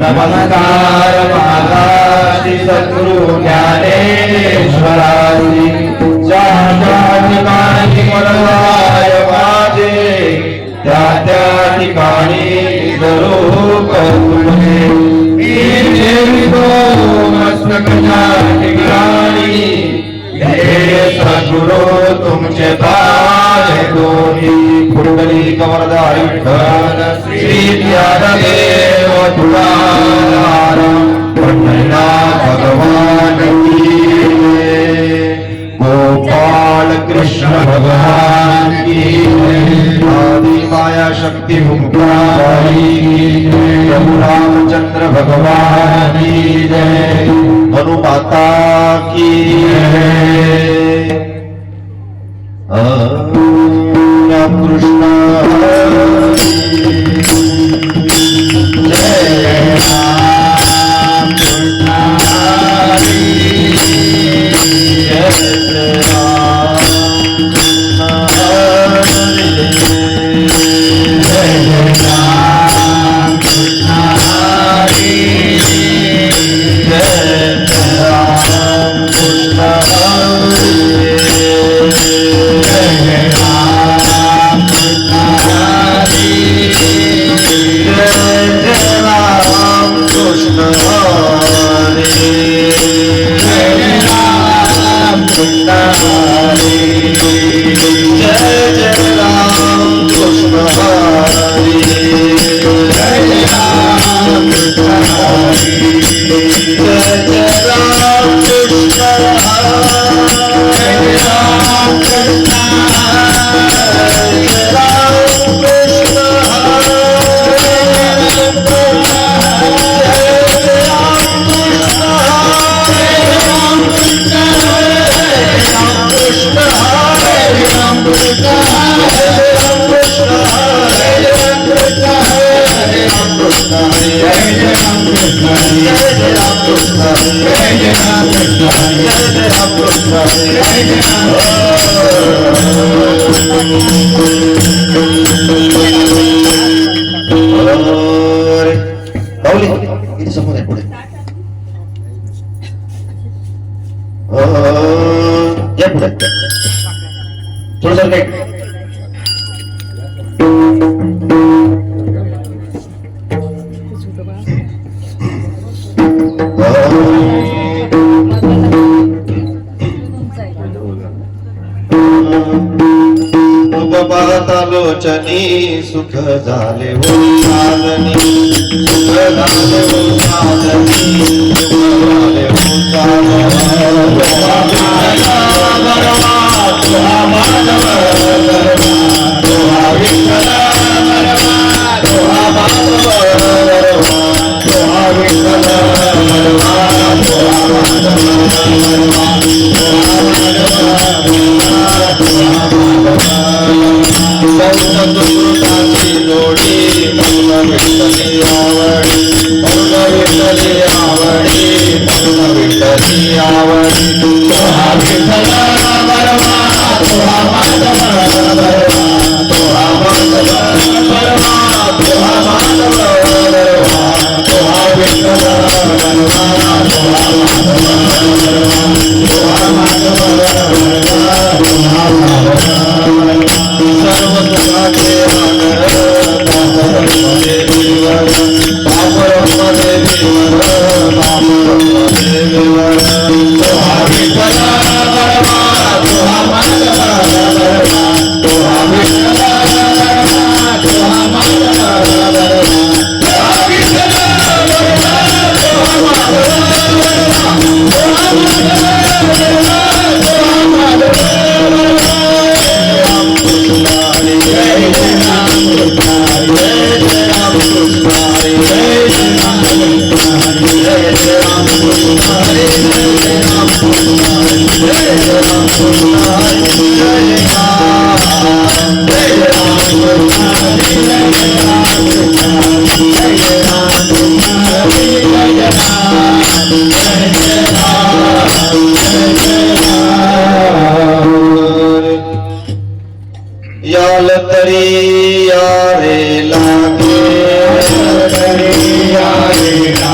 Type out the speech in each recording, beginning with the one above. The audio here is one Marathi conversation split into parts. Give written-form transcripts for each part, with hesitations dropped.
नमस्कार माझा श्री सद्गुरु ज्ञानेश्वराजी ज्या ठिकाणी मनवाय माझे त्या ठिकाणी जरूर तुझे मी ठेवितो मस्तकाच्या ठिकाणी हे सद्गुरु तुमचे पाय दोन्ही पुंडलिक वरदा विठ्ठल श्री ज्ञानदेव तुकाराम पंढरीनाथ भगवान की जय। गोपाल कृष्ण भगवान की जय। आदि माया शक्ति मुक्ताई की जय। प्रभु रामचंद्र भगवान की जय। हनुमाता की जय। राम कृष्ण जय राम कृष्ण हरि जय राम जय राम कृष्ण हरि जय राम कृष्ण लोचनी सुख झाले हो साधनी सुख झाले हो साधनी सुख झाले हो याल तरी यारे लागे तरी यारे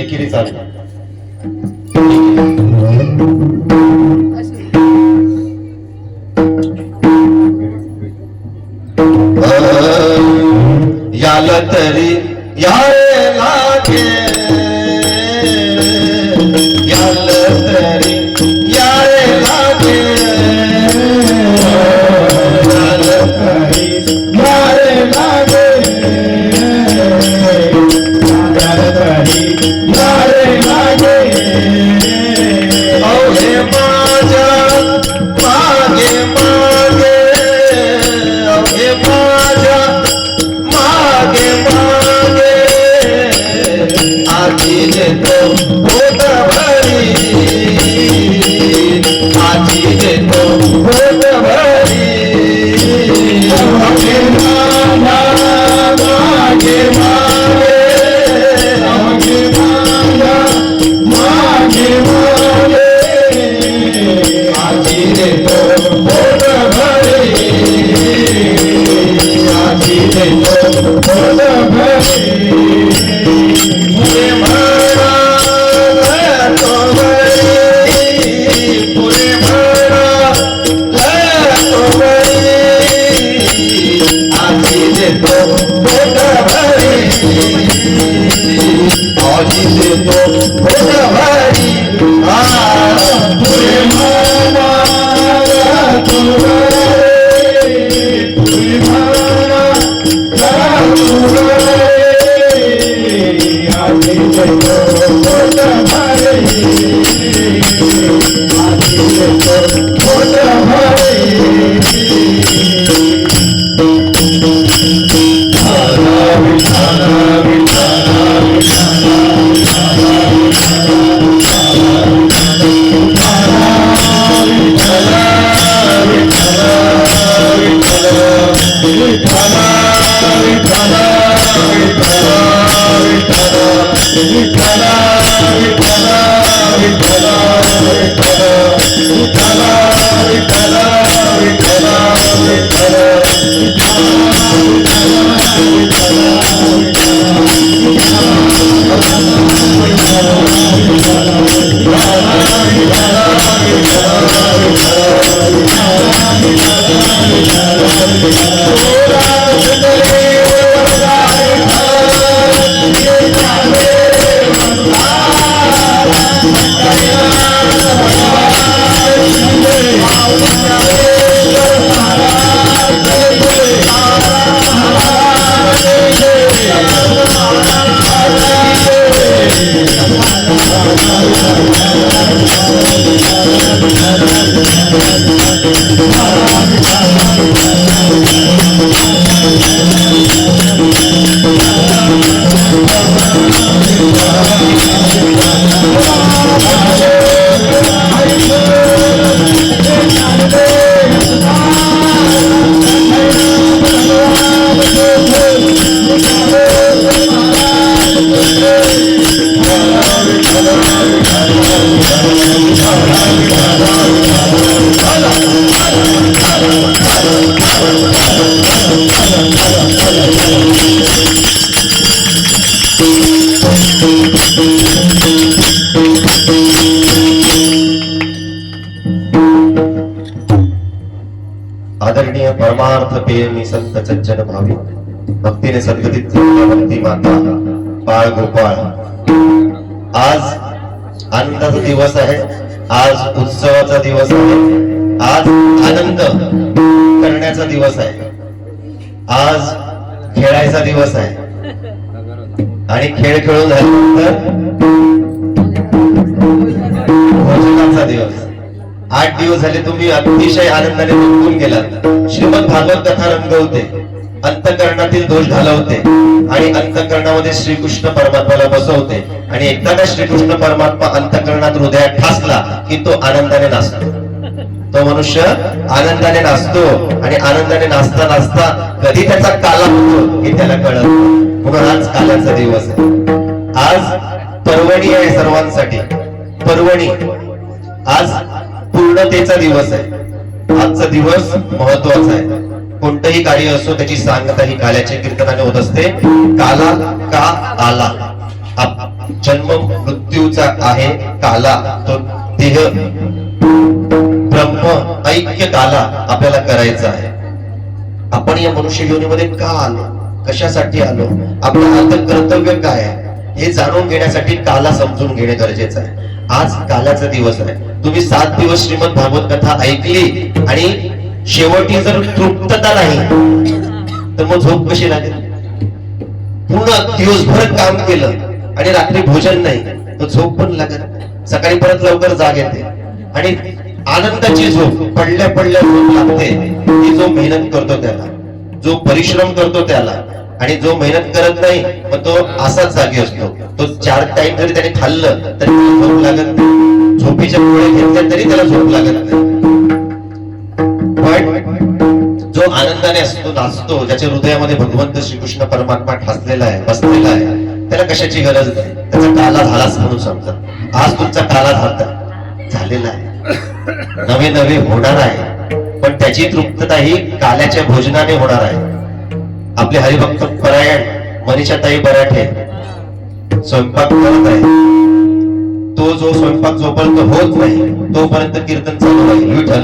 एकेरी चालू याला तरी यारे लागे याला तरी यारे लागे याला तरी यारे लागे याला तरी यारे लागे अवघे माझ्या मागे मागे अवघे माझ्या मागे मागे पेय मी संत सज्जन भावी, भक्तीने सद्गतीत भक्ती माता बाळ गोपाळ. आज आनंदाचा दिवस आहे, आज उत्सवाचा दिवस आहे, आज आनंद करण्याचा दिवस आहे, आज खेळायचा दिवस आहे. आणि खेळ खेळून झाल्यानंतर भोजनाचा दिवस. 8 दिवस झाले तुम्ही अतिशय आनंदाने गुंतून गेलात. श्रीमद भागवत कथा रंगवते, अंतःकरणातील दोष घालवते आणि अंतःकरणामध्ये श्रीकृष्ण परमात्म्याला बसवते. आणि एकदा का श्रीकृष्ण परमात्मा अंतःकरणात हृदयात ठासला की तो आनंदाने नाचतो. तो मनुष्य आनंदाने नाचतो आणि आनंदाने नाचता नाचता कधी त्याचा काला होतो हे त्याला कळत नाही. म्हणून आज कालाचा दिवस आहे. आज पर्वणी आहे सर्वांसाठी. पर्वणी आज पूर्णतेचा दिवस आहे. आजचा दिवस महत्वाचा आहे. कोणतंही कार्य असो त्याची सांगता ही काल्याच्या कीर्तनाने होत असते. काला का आला, जन्म मृत्यूचा आहे काला, तो देह ब्रह्म ऐक्य काला आपल्याला करायचा आहे. आपण या मनुष्य योनीमध्ये का आलो, कशासाठी आलो, आपलं आता कर्तव्य काय आहे हे जाणून घेण्यासाठी काला समजून घेणे गरजेचं आहे. आज कालाचा दिवस आहे. तुम्ही 7 दिवस श्रीमद भागवत कथा ऐकली आणि शेवटी जर तृप्तता नाही तर मग झोप कशी लागेल. पूर्ण दिवसभर काम केलं आणि रात्री भोजन नाही तर झोप पण लागत. सकाळी परत लवकर जाग येते आणि आनंदाची झोप, पडल्या पडल्या झोप लागते. ती जो मेहनत करतो त्याला, जो परिश्रम करतो त्याला, आणि जो मेहनत करत नाही मग तो असाच जागी असतो. तो 4 टाइम जरी त्याने खाल्लं तरी त्याला झोप लागत नाही. झोपेच्या गोळ्या घेतल्या तरी त्याला झोप लागत नाही. पण जो आनंदाने असतो, नाचतो, ज्याच्या हृदयामध्ये भगवंत श्रीकृष्ण परमात्मा ठासलेला आहे, बसलेला आहे, त्याला कशाची गरज नाही. त्याचा काला झालाच म्हणून समजत. आज तुमचा काला झालेला आहे, नवे नवे होणार आहे, पण त्याची तृप्तता ही काल्याच्या भोजनाने होणार आहे. आपले हरिभक्त परायण मनीषाताई बराठे स्वयंपाक करत आहे. तो जो स्वयंपाक जोपर्यंत होत नाही तोपर्यंत कीर्तन चालू राहील. विठ्ठल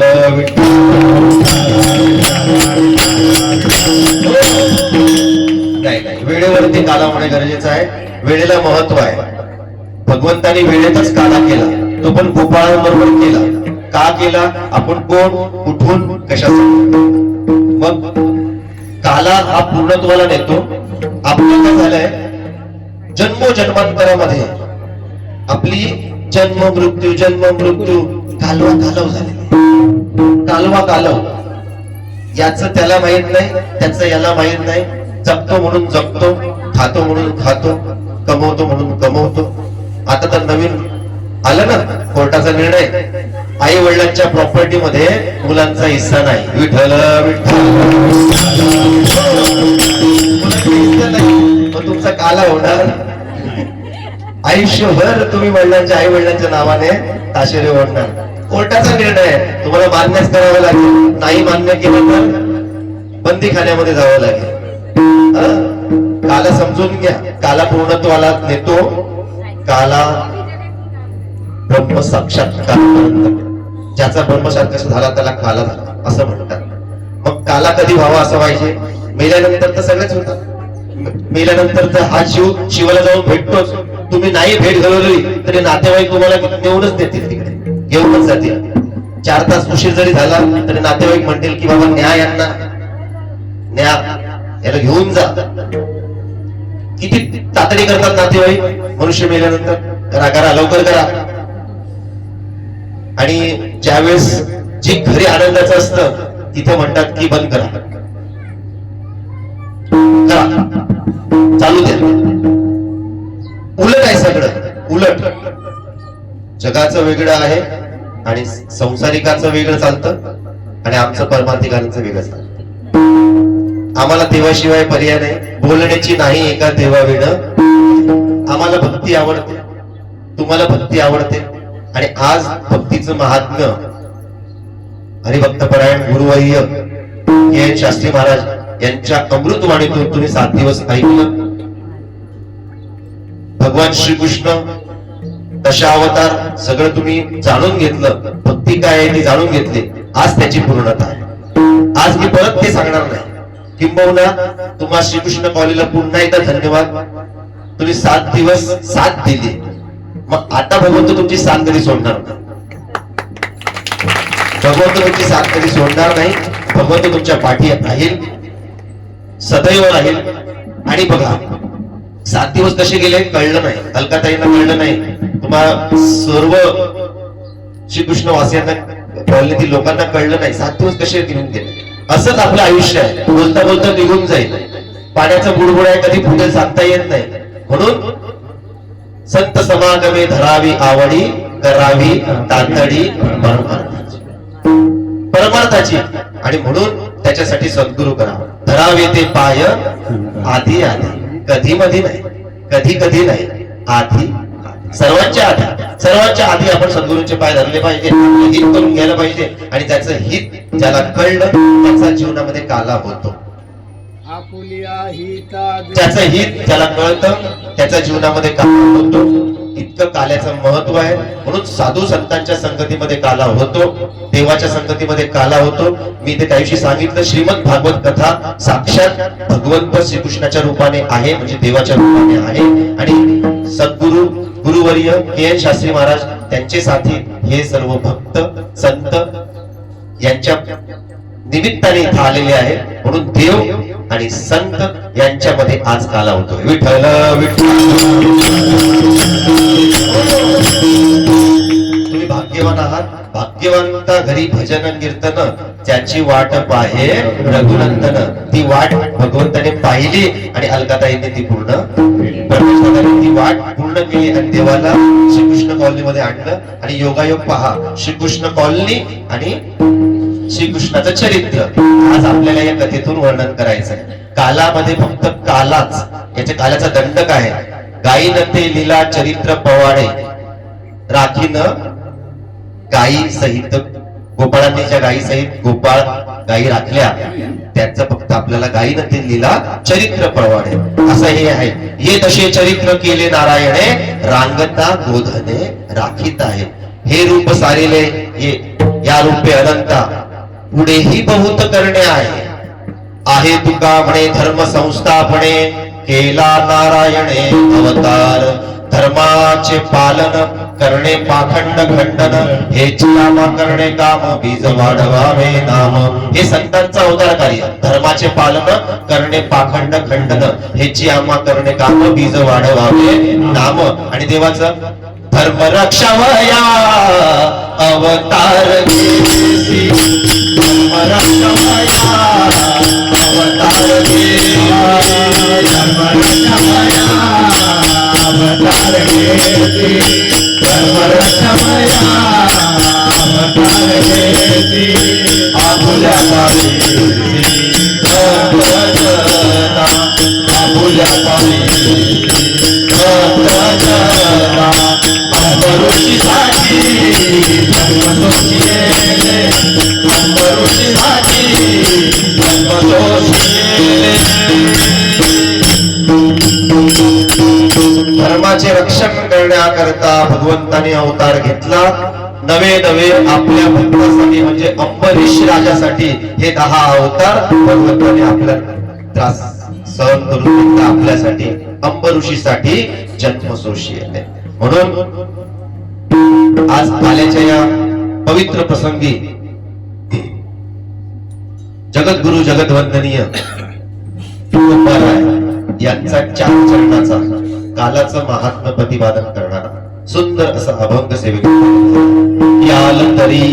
नाही, वेळेवरती काला होणे गरजेचं आहे. वेळेला महत्व आहे. भगवंतानी वेळेतच काला केला, तो पण गोपाळांबरोबर केला. का केला, आपण कोण, कुठून, कशासाठी. मग काला हा पूर्णत्वाला नेतो. आपलं काय झालंय, जन्मोजन्मांतरामध्ये आपली जन्म मृत्यू कालवा कालव झालेली. कालवा कालव, याच त्याला माहित नाही, त्याच याला माहित नाही. जगतो म्हणून जगतो, खातो म्हणून खातो, कमवतो म्हणून कमवतो. आता तर नवीन आलं ना कोर्टाचा निर्णय, आई वडिलांच्या प्रॉपर्टी मध्ये मुलांचा हिस्सा नाही. विठ्ठल मग तुमचा काला होणार. आयुष्यभर तुम्ही वडिलांच्या, आई वडिलांच्या नावाने ताशेरे ओढणार. कोर्टाचा निर्णय तुम्हाला मान्यच करावं लागेल. नाही मान्य केलं तर बंदीखान्यामध्ये जावं लागेल. काला समजून घ्या. काला पूर्णत्वाला नेतो. काला ब्रह्म साक्षात्कार, ज्याचा ब्रह्मसाक्षात्कार झाला त्याला काला झाला असं म्हणतात. मग काला कधी व्हावा असं पाहिजे, मेल्यानंतर तर सगळेच होतात. मेल्यानंतर तर हा जीव शिवाला जाऊन भेटतोच. तुम्ही नाही भेट घालवली तरी नातेवाईक तुम्हाला नेऊनच देतील, तिकडे घेऊनच जातील. 4 तास उशीर जरी झाला तरी नातेवाईक म्हणतील की बाबा न्या यांना, न्या याला घेऊन जा. किती तातडी करतात नातेवाईक मनुष्य मेल्यानंतर. करा लवकर करा. आणि ज्यावेळेस जी घरी आनंदाचं असतं तिथे म्हणतात की बंद करा, चालू द्या. उलट आहे सगळं उलट. जगाचं वेगळं आहे आणि संसारिकाचं वेगळं चालतं आणि आमचं परमार्थिकांचं वेगळं चालतं. आम्हाला देवाशिवाय पर्याय नाही. बोलण्याची नाही एका देवाविणं. आम्हाला भक्ती आवडते, तुम्हाला भक्ती आवडते. आणि आज भक्तीचं महात्म्य हरिभक्तपरायण गुरुवर्य के शास्त्री महाराज यांच्या अमृतवाणीतून तुम्ही 7 दिवस ऐकलं. भगवान श्रीकृष्ण दशावतार सगळं तुम्ही जाणून घेतलं. भक्ती काय आहे ती जाणून घेतली. आज त्याची पूर्णता आहे. आज मी परत ते सांगणार नाही. किंबहुना तुम्हा श्रीकृष्ण कॉलेजला पुन्हा एकदा धन्यवाद. तुम्ही 7 दिवस साथ दिली. मग आता भगवंत तुमची साथ कधी सोडणार नाही. भगवंत तुमची साथ कधी सोडणार नाही. भगवंत तुमच्या पाठी राहील, सदैव राहील. आणि बघा 7 दिवस कसे गेले कळलं नाही. अलकाताईंना कळलं नाही. तुम्हाला सर्व श्रीकृष्ण वासियांना कॉलनीतील लोकांना कळलं नाही 7 दिवस कसे निघून गेले. असंच आपलं आयुष्य आहे. बोलता बोलता निघून जाईल. पाण्याचा बुडबुड आहे, कधी फुटेल सांगता येत नाही. म्हणून संत समागमे धरावी आवडी, करावी तातडी परमार्थाची. आणि म्हणून त्याच्यासाठी सद्गुरु करावा. धरावे ते पाय आधी आधी, कधी मध्ये नाही, कधी कधी नाही, आधी सर्वांच्या आधी आपण सद्गुरूंचे पाय धरले पाहिजे. हित करून घ्यायला पाहिजे. आणि त्याचं हित ज्याला कळलं त्याचा जीवनामध्ये काला होतो. त्याचं हित ज्याला कळतं त्याच्या जीवनामध्ये काला होतो. इतकं काल्याचं महत्व आहे. म्हणून साधू संतांच्या संगतीमध्ये काला होतो, देवाच्या संगतीमध्ये काला होतो. मी ते त्याविषयी सांगितलं. श्रीमद भागवत कथा साक्षात भगवंत श्रीकृष्णाच्या रूपाने आहे, म्हणजे देवाच्या रूपाने आहे. आणि सद्गुरु गुरुवर्य के.एन. शास्त्री महाराज त्यांचे साथी हे सर्व भक्त संत यांच्या निमित्ताने इथं आलेले आहे. म्हणून देव आणि संत यांच्यामध्ये आज काला होतोय. विठ्ठल तुम्ही भाग्यवान आहात. भाग्यवंता घरी भजन कीर्तन, ज्याची वाट पाहे रघुनंदन. ती वाट भगवंताने पाहिली आणि अलकाताईने ती पूर्ण परमेश्वराने ती वाट पूर्ण केली आणि देवाला श्रीकृष्ण कॉलनीमध्ये आणलं. आणि योगायोग पहा, श्रीकृष्ण कॉलनी आणि श्रीकृष्णाचं चरित्र आज आपल्याला या कथेतून वर्णन करायचं आहे. कालामध्ये फक्त कालाच. याच्या काल्याचा दंड काय आहे? गायी नते लीला चरित्र पवाडे, राखीन गायी सहित गोपाळांनी ज्या गायी सहित गोपाळ गायी राखल्या त्याचं फक्त आपल्याला गायी नते लीला चरित्र पवाडे असं हे आहे. ये तसे चरित्र केले नारायणे, रांगता गोधने राखीत आहे. हे रूप सारिले ये या रूपे अनंता, पुढेही बहुत करणे आहे तुका म्हणे धर्म संस्थापने, केला नारायणे अवतार. धर्माचे पालन करणे पाखंड खंडन, हेच नाम करणे काम बीज वाढवावे नाम. हे संतांचा अवतार कार्य. धर्माचे पालन करणे पाखंड खंडन, हेची आम्हा करणे काम बीज वाढवावे नाम. आणि देवाचं धर्म रक्षावया अवतार घेसी, धर्म रक्षावया अवतार घेसी, धर्म रक्षावया अवतार घेसी, धर्म रक्षावया अवतार घेसी. आपुल्या पावी आपुल्या पावी धर्माचे रक्षण करण्याकरता भगवंताने अवतार घेतला. नवे नवे आपल्या भक्तासाठी म्हणजे अंबरीश राजासाठी हे 10 अवतार भगवंताने आपला त्रास सहन करून घेतला. आपल्यासाठी अंबऋषीसाठी जन्मसोशी आहे. म्हणून आज काल्याच्या या पवित्र प्रसंगी जगद्गुरु जगद्वंदनीय तुकोबाराय यांचा 4 चरणाचा कालाचं महात्म्य प्रतिपादन करणारा सुंदर असा अभंग सेविक. याल तरी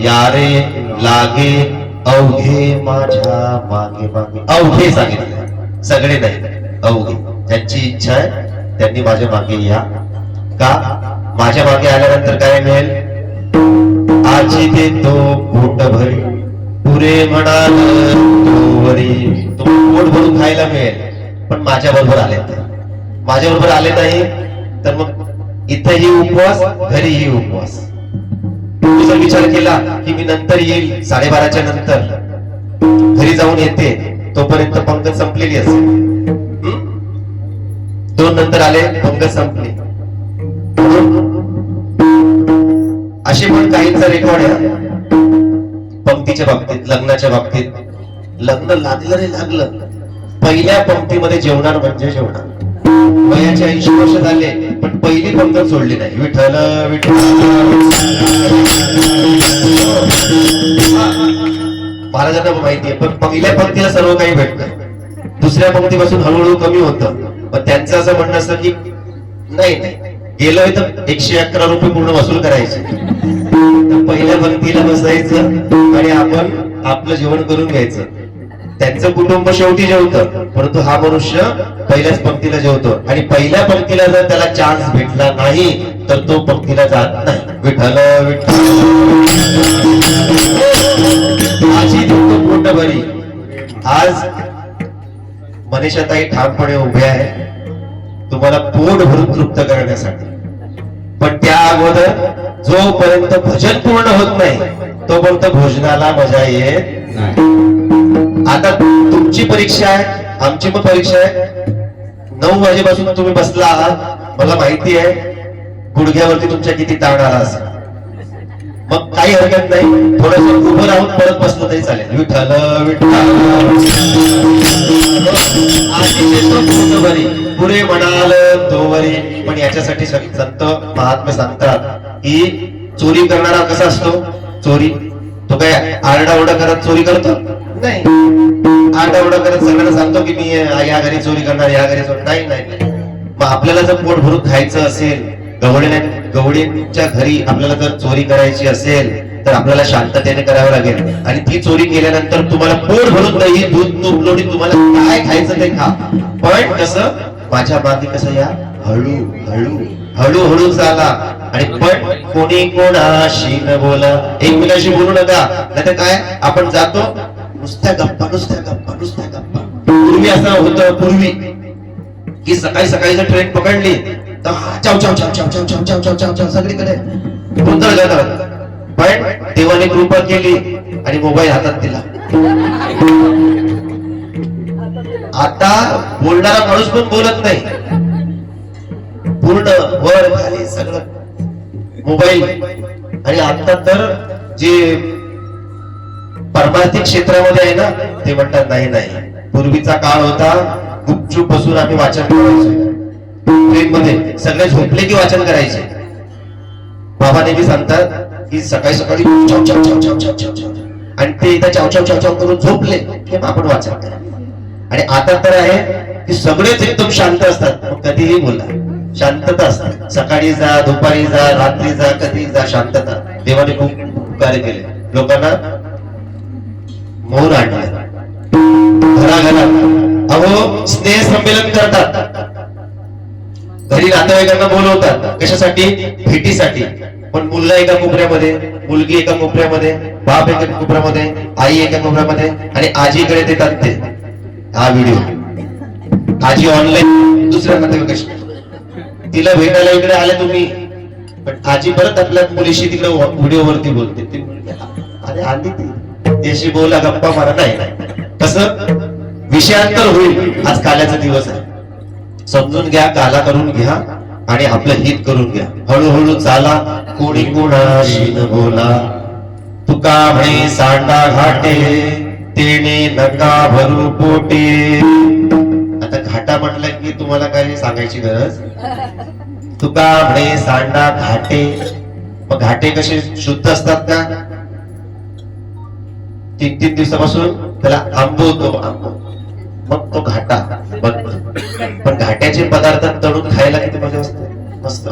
यारे लागे अवघे माझ्या मागे मागे. अवघे सांगितले, सगळे नाही, अवघे. ज्यांची इच्छा आहे त्यांनी माझ्या मागे या. का? माझ्या मागे आल्यानंतर काय मिळेल? आजी देतो पोट भरी, पुरे म्हणाल तोवरी. तुम्ही पोट भरून खायला मिळेल. पण माझ्या बरोबर आले नाही, माझ्या बरोबर आले नाही तर मग इथेही उपवास, घरीही उपवास. तुम्ही जर विचार केला की मी नंतर येईल 12:30च्या नंतर, घरी जाऊन येते तोपर्यंत पंगत संपलेली असेल. 2 नंतर आले, पंगत संपली. असे पण काहींचा रेकॉर्ड आहे पंक्तीच्या बाबतीत, लग्नाच्या बाबतीत. लग्न लागलं रे लागलं, पहिल्या पंक्तीमध्ये जेवणार म्हणजे जेवणार. वयाचे 80 वर्ष झाले पण पहिली पंक्ती सोडली नाही. विठ्ठल विठ्ठल. महाराजांना माहितीये पण पहिल्या पंक्तीला सर्व काही भेटतं, दुसऱ्या पंक्तीपासून हळूहळू कमी होतं. पण त्यांचं असं म्हणणं असतं की नाही गेलोय तर 111 रुपये पूर्ण वसूल करायचे. तर पहिल्या पंक्तीला बसायचं आणि आपण आपलं जेवण करून घ्यायचं. त्यांचं कुटुंब शेवटी जेवतं परंतु हा मनुष्य पहिल्याच पंक्तीला जेवतो. आणि पहिल्या पंक्तीला जर त्याला चान्स भेटला नाही तर तो पंक्तीला जात नाही. विठ्ठल विठ्ठल. माझी दुःख पोट भरी. आज मनीषाताई ठामपणे उभे आहे तुम्हाला पोट भरून तृप्त करण्यासाठी. पण त्या अगोदर जोपर्यंत भजन पूर्ण होत नाही तोपर्यंत भोजनाला मजा येत नाही. आता तुमची परीक्षा आहे, आमची पण परीक्षा आहे. 9 वाजेपासून तुम्ही बसला आहात, मला माहिती आहे गुडघ्यावरती तुमच्या किती ताण आला असेल. मग काही हरकत नाही, थोडस उभं राहून परत बसलं तरी चालेल. विठ्ठल विठ्ठल. पुढे म्हणाल तोवरी. पण याच्यासाठी संत महात्मे सांगतात की चोरी करणारा कसा असतो, चोरी तो काय आरडाओरडा करत चोरी करतो नाही. आरडाओरडा करत सगळ्यांना सांगतो की मी या घरी चोरी करणार, या घरी चोरी नाही. नाही मग आपल्याला जर पोट भरून खायचं असेल, गवळीच्या घरी आपल्याला जर चोरी करायची असेल तर आपल्याला शांततेने करावं लागेल. आणि ती चोरी केल्यानंतर तुम्हाला पोट भरून दही दूध तूप लोणी तुम्हाला काय खायचं ते खा. पण कसं माझ्या मागे कसं या हळू हळू हळूहळू चाला. आणि पण कोणी कोणाशी न बोला, एकमेकाशी बोलू नका. नाही तर काय आपण जातो नुसत्या गप्पा नुसत्या गप्पा नुसत्या गप्पा. पूर्वी असं होतं, पूर्वी की सकाळी सकाळी जर ट्रेन पकडली तर चाव चाव चाव चाव चाव चाव चाव चाव चाव चाव सगळीकडे गोंधळ जातात. पण देवाने कृपा केली आणि मोबाईल हातात दिला. आता बोलणारा माणूस पण बोलत नाही, पूर्ण वर खाली सगळं मोबाईल. आणि आता तर जे परमार्थिक क्षेत्रामध्ये आहे ना ते म्हणतात नाही नाही, पूर्वीचा काळ होता गुपचूप बसून आम्ही वाचन करायचो. ट्रेन मध्ये सगळे झोपले की वाचन करायचे. बाबा नेहमी सांगतात की सकाळी सकाळी चाव चाव चाव चाव चाव चाव चाव आणि ते इथं चाव चाव चाव चाव करून झोपले की आपण वाचन करा. आणि आता तर आहे की सगळेच एकदम शांत असतात, मग कधीही बोला शांतता असते. सकाळी जा, दुपारी जा, रात्री जा, कधी जा, शांतता. देवाने खूप कार्य केले, लोकांना मोर आणले घराघरात. अहो स्नेह संमेलन करतात, घरी नातेवाईकांना बोलवतात. कशासाठी? भेटीसाठी. पण मुलगा एका कोपऱ्यामध्ये, मुलगी एका कोपऱ्यामध्ये, बाप एका कोपऱ्यामध्ये, आई एका कोपऱ्यामध्ये आणि आजीकडे देतात ते हा व्हिडिओ. आजी ऑनलाईन दुसऱ्या नातेवाईकाशी. तिला भेटायला इकडे आले तुम्ही, पण आजी परत आपल्या मुलीशी तिकडे व्हिडिओ वरती बोलते. ती अरे आली ती त्याशी बोला, गप्पा मारा. नाही कसं विषयांतर होईल. आज काल्याचा दिवस आहे, समजून घ्या, काला करून घ्या आणि आपलं हित करून घ्या. हळूहळू चाला, कोणी कोणाशी न बोला. तुका म्हणे सांडा घाटे, तेने नका भरू पोटे. आता घाटा म्हटलं की तुम्हाला काही सांगायची गरज. तुका म्हणे सांडा घाटे. मग घाटे कसे शुद्ध असतात का? 3-3 दिवसापासून त्याला आंबवतो, मग तो घाटा बनतो. पण घाट्याचे पदार्थ तळून खायला किती मजा असते, मस्त.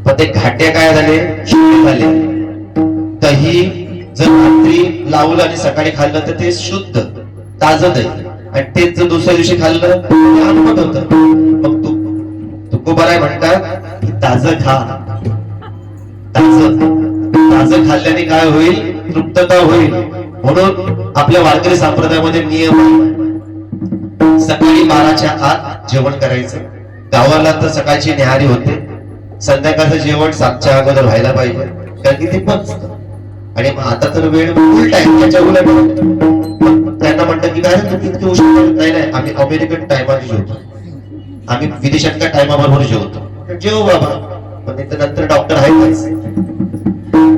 पण ते घाटे काय झाले, शुद्ध झाले. दही जर रात्री लावलं आणि सकाळी खाल्लं तर ते शुद्ध ताजं दही. आणि तेच जर दुसऱ्या दिवशी खाल्लं ते आंबट होतं. मग तुकोबाराय म्हणतात की ताजं खा. ताजं खाल्ल्याने काय होईल, तृप्तता होईल. म्हणून आपल्या वारकरी संप्रदायामध्ये नियम आहे, सकाळी 12च्या आत जेवण करायचं. गावाला तर सकाळची न्याहारी होते, संध्याकाळचं जेवण 7च्या अगोदर व्हायला पाहिजे, कारण की ते पचतं. आणि आता तर वेळ उलट आहे, त्याच्या उलट. त्यांना म्हणतात की काय तुम्ही इतके उशीर नाही. नाही, आम्ही अमेरिकन टायमाने जेवतो, आम्ही विदेशातल्या टायमाबरोबर जेवतो. जेव बाबा, पण नंतर डॉक्टर आहेच.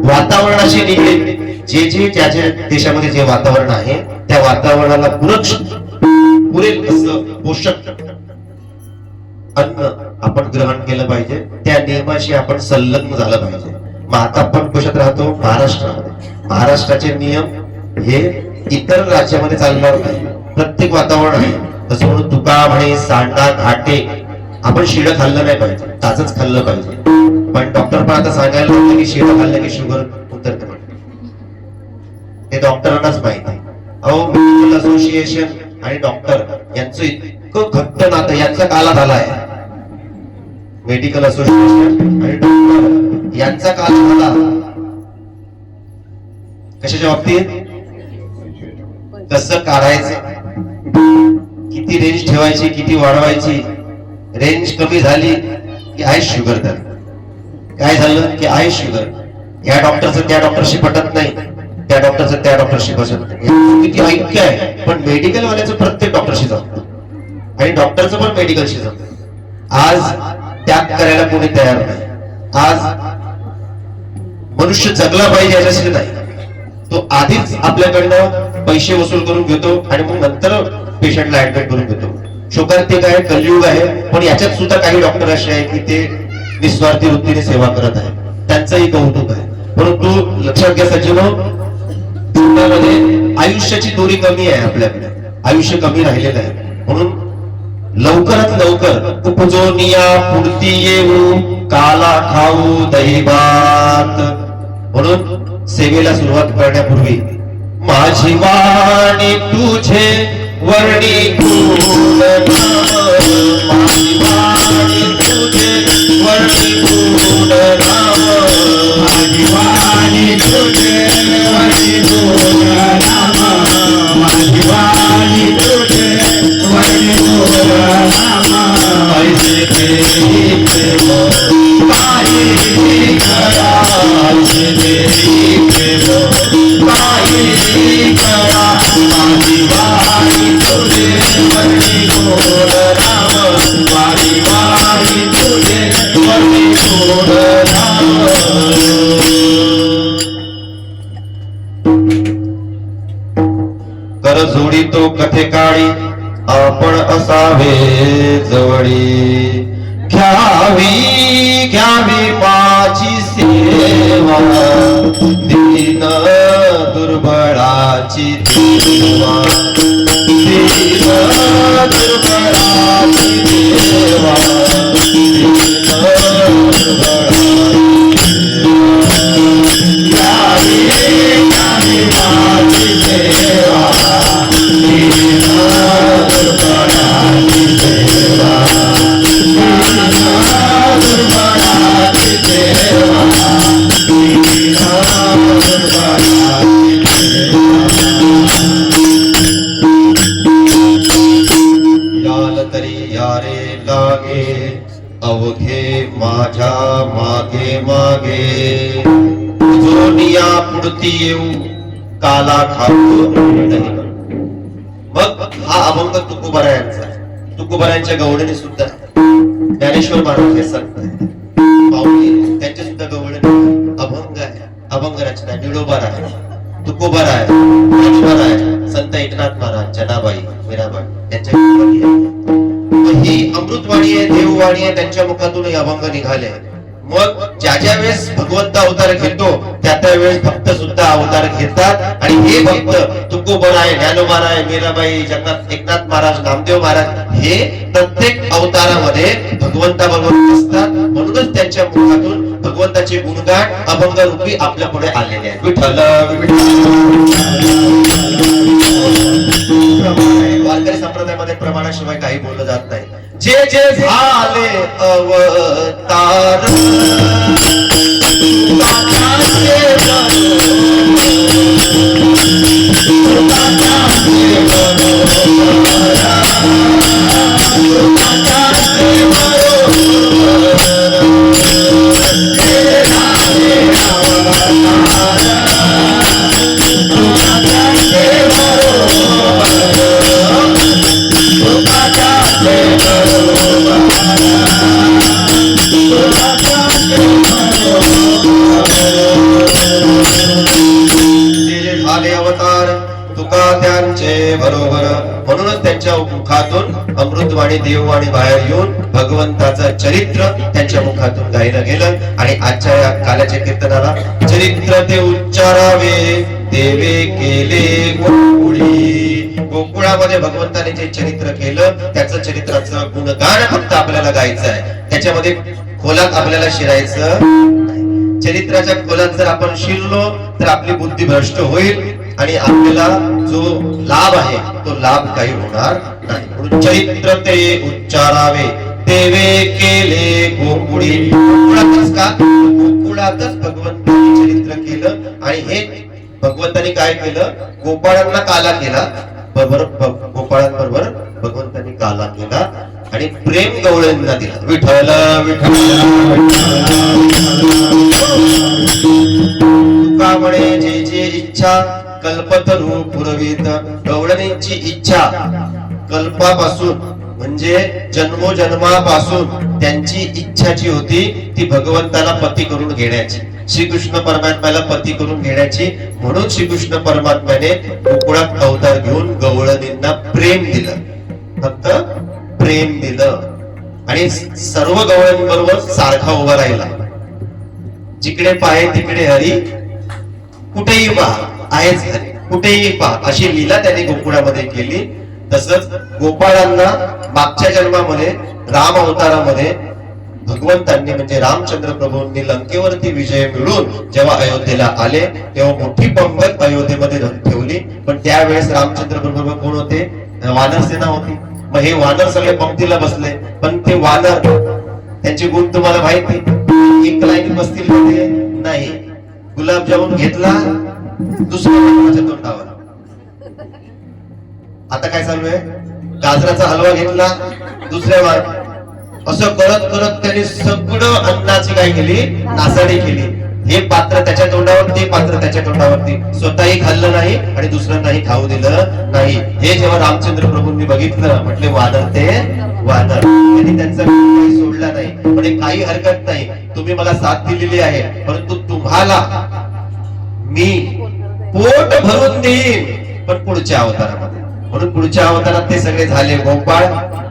वातावरणाशी निगडीत जे ज्या देशामध्ये जे वातावरण आहे त्या वातावरणाला पुरेल असं पोषक अन्न आपण ग्रहण केलं पाहिजे, त्या नियमाशी आपण संलग्न झालं पाहिजे. मग आता आपण कशात राहतो? महाराष्ट्रामध्ये. महाराष्ट्राचे नियम हे इतर राज्यामध्ये चालणार नाही. प्रत्येक वातावरण आहे तसं म्हणून तुका म्हणे सांडा घाटे आपण शिळं खाल्लं नाही पाहिजे, ताजच खाल्लं पाहिजे. पण डॉक्टर पण आता सांगायला लागले की शिळं खाल्लं की शुगर उतरते म्हणते. हे डॉक्टरांनाच माहिती आहे. अहो, मेडिकल असोसिएशन आणि डॉक्टर यांचं इतकं घट्ट नातं यांचा काला झाला आहे. मेडिकल असोसिएशन आणि डॉक्टर यांचा काल झाला कशाच्या बाबतीत? कसं काढायचं, किती रेंज ठेवायची, किती वाढवायची. रेंज कमी झाली की आहे शुगर. तर काय झालं की आहे शुगर. या डॉक्टरचं त्या डॉक्टरशी पटत नाही, त्या डॉक्टरचं त्या डॉक्टरशी बसत नाही. किती ऐक्य आहे. पण मेडिकल वाल्याचं प्रत्येक डॉक्टरशी जमतं आणि डॉक्टरचं पण मेडिकलशी जमतं. आज त्याग करायला कोणी तयार नाही. आज मनुष्य जगला पाहिजे याच्याशी नाही, तो आधीच आपल्याकडनं पैसे वसूल करून घेतो आणि मग नंतर पेशंटला ऍडमिट करून घेतो. शोकांतिक आहे, कलियुग आहे. पण याच्यात सुद्धा काही डॉक्टर असे आहे की ते निस्वार्थी वृत्तीने सेवा करत आहे, त्यांचंही कौतुक आहे. परंतु लक्षात घ्या सज्जनो, जीवनामध्ये आयुष्याची दोरी कमी आहे. आपल्याकडे आयुष्य कमी राहिलेलं आहे. म्हणून लवकरात लवकर उपजोनिया पुढती येऊ काला खाऊ दही भात. म्हणून सेवेला सुरुवात करण्यापूर्वी माझी वाणी तुझे वर्णी गुण नाम, माझी वाणी तुझे वर्णी गुण नाम, माझी वाणी तुझे वर्णी गुण नाम, माझी वाणी तुझे वर्णी गुण नाम. ऐसे तेरी प्रेम काही करा, ऐसे तेरी प्रेम काही करा, माझी वाणी तुझे वर्णी गुण नाम, माझी वाणी तुझे वर्णी गुण नाम. कर जोडी तो कथे काळी आपण असावे जवळी, घ्यावी घ्यावी माझी सेवा, दीन दुर्बळाची देवा, दीन दुर्बळाची देवा, दीन दुर्बळाची घ्यावी घ्यावी माझी सेवा, दीन दुर्बळाची देवा, याल तरी यारे लागे अवघे माझ्या मागे मागे, जोनिया पुढती येऊ काला खाऊ दही. मग हा अभंग तुकोबारायांचा. तुकोबारायांच्या गवळणी सुद्धा ज्ञानेश्वर महाराज हे संत पाहुणे त्यांचे सुद्धा गवळणी अभंग आहे. अभंग रचना निळोबार आहे, तुकोबार आहे, ज्ञानेश्वर आहे, संत एकनाथ महाराज, जनाबाई, मीराबाई त्यांच्या ही अमृतवाणी आहे, देववाणी आहे. त्यांच्या मुखातून हे अभंग निघाले. मग ज्या वेळेस भगवंत अवतार घेतो त्या वेळेस भक्त सुद्धा अवतार घेतात. आणि हे भक्त तुकोबर आहे, ज्ञानोबा आहे, मीराबाई, जगन्नाथ, एकनाथ महाराज, नामदेव महाराज हे प्रत्येक अवतारामध्ये भगवंताबरोबर असतात. म्हणूनच त्यांच्या मुखातून भगवंताचे गुणगान अभंग रूपी आपल्या पुढे आलेले आहेत. विठ्ठल वारकरी संप्रदायामध्ये प्रमाणाशिवाय काही बोललं जात नाही. जे जे झाले अवतार तुका त्यांचे बरोबर. म्हणूनच त्यांच्या मुखातून अमृतवाणी देववाणी बाहेर येऊन भगवंताचं चरित्र त्यांच्या मुखातून गायलं गेलं. आणि आजच्या या काल्याच्या कीर्तनाला चरित्र ते उच्चारावे देवे केले गोकुळी. गोकुळामध्ये भगवंताने जे चरित्र केलं त्याचं चरित्राचं गुणगान फक्त आपल्याला गायचं आहे. त्याच्यामध्ये खोलात आपल्याला शिरायचं. चरित्राच्या खोलात जर आपण शिरलो तर आपली बुद्धी भ्रष्ट होईल आणि आपल्याला जो लाभ आहे तो लाभ काही होणार नाही. म्हणून चरित्र ते उच्चारावे देवे केले गोकुळी. गोकुळातच का? गोकुळातच भगवंताने चरित्र केलं. आणि हे भगवंताने काय केलं? गोपाळांना काला केला बरोबर. गोपाळांबरोबर भगवंताने काला केला आणि प्रेम गवळ्यांना दिला. विठ्ठल विठ्ठल तुका म्हणे जे जे इच्छा कल्पतरू पुरवित. गवळणींची इच्छा कल्पापासून म्हणजे जन्मोजन्मापासून त्यांची इच्छा जी होती ती भगवंताला पती करून घेण्याची, श्रीकृष्ण परमात्म्याला पती करून घेण्याची. म्हणून श्रीकृष्ण परमात्म्याने गोकुळात अवतार घेऊन गवळणींना प्रेम दिलं, फक्त प्रेम दिलं. आणि सर्व गवळणींबरोबर सारखा उभा राहिला. जिकडे पाहे तिकडे हरी, कुठेही पहा आहेच हरी, कुठेही पहा, अशी लीला त्याने गोकुळामध्ये केली. तसंच गोपाळांना मागच्या जन्मामध्ये राम अवतारामध्ये भगवंतांनी म्हणजे रामचंद्र प्रभूंनी लंकेवरती विजय मिळून जेव्हा अयोध्येला आले तेव्हा मोठी पंगत अयोध्येमध्ये ठेवली. पण त्यावेळेस रामचंद्र प्रभू कोण होते? वानर सेना होती. मग हे वानर सगळे पंक्तीला बसले. पण ते वानर त्यांचे गुण तुम्हाला माहिती, एक लाईन बसतील मध्ये नाही. गुलाबजामुन घेतला दुसऱ्या तोंडावर. आता काय चालू आहे? गाजराचा हलवा घेतला दुसऱ्या वार. असं करत करत त्यांनी सगळं अन्नाची काय केली? नासाडी केली. हे पात्र त्याच्या तोंडावर, ते पात्र त्याच्या तोंडावरती. स्वतःही खाल्लं नाही आणि दुसऱ्यांनाही खाऊ दिलं नाही. हे जेव्हा रामचंद्र प्रभूंनी बघितलं म्हटले वानर ते वानर. त्यांनी त्यांचा काही सोडला नाही. म्हणजे काही हरकत नाही, तुम्ही मला साथ दिलेली आहे, परंतु तुम्हाला मी पोट भरून देईन पण पुढच्या अवतारामध्ये. म्हणून पुढच्या अवतारात ते सगळे झाले गोपाळ.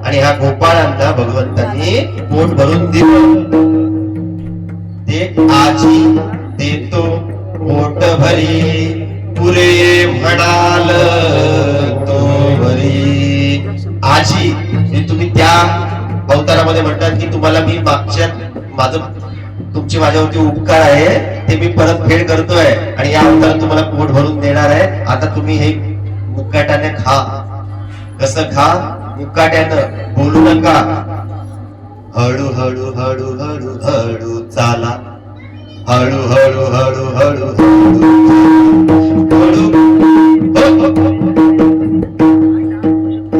आणि ह्या गोपाळांना भगवंतांनी पोट भरून दिलं. ते आजी देतो पोट भरी पुरे म्हणाल तो भरी. आजी हे तुम्ही त्या अवतारामध्ये म्हणतात की तुम्हाला मी मागच्या तुमची माझ्यावरती उपकार आहे ते मी परत फेड करतोय आणि या अवतारात तुम्हाला पोट भरून देणार आहे. आता तुम्ही हे मुकाट्याने खा. कसं खा? मुकाट्यानं, बोलू नका. हळू हळू हळू हळू हळू चाला. हळू हळू हळू हळू हळू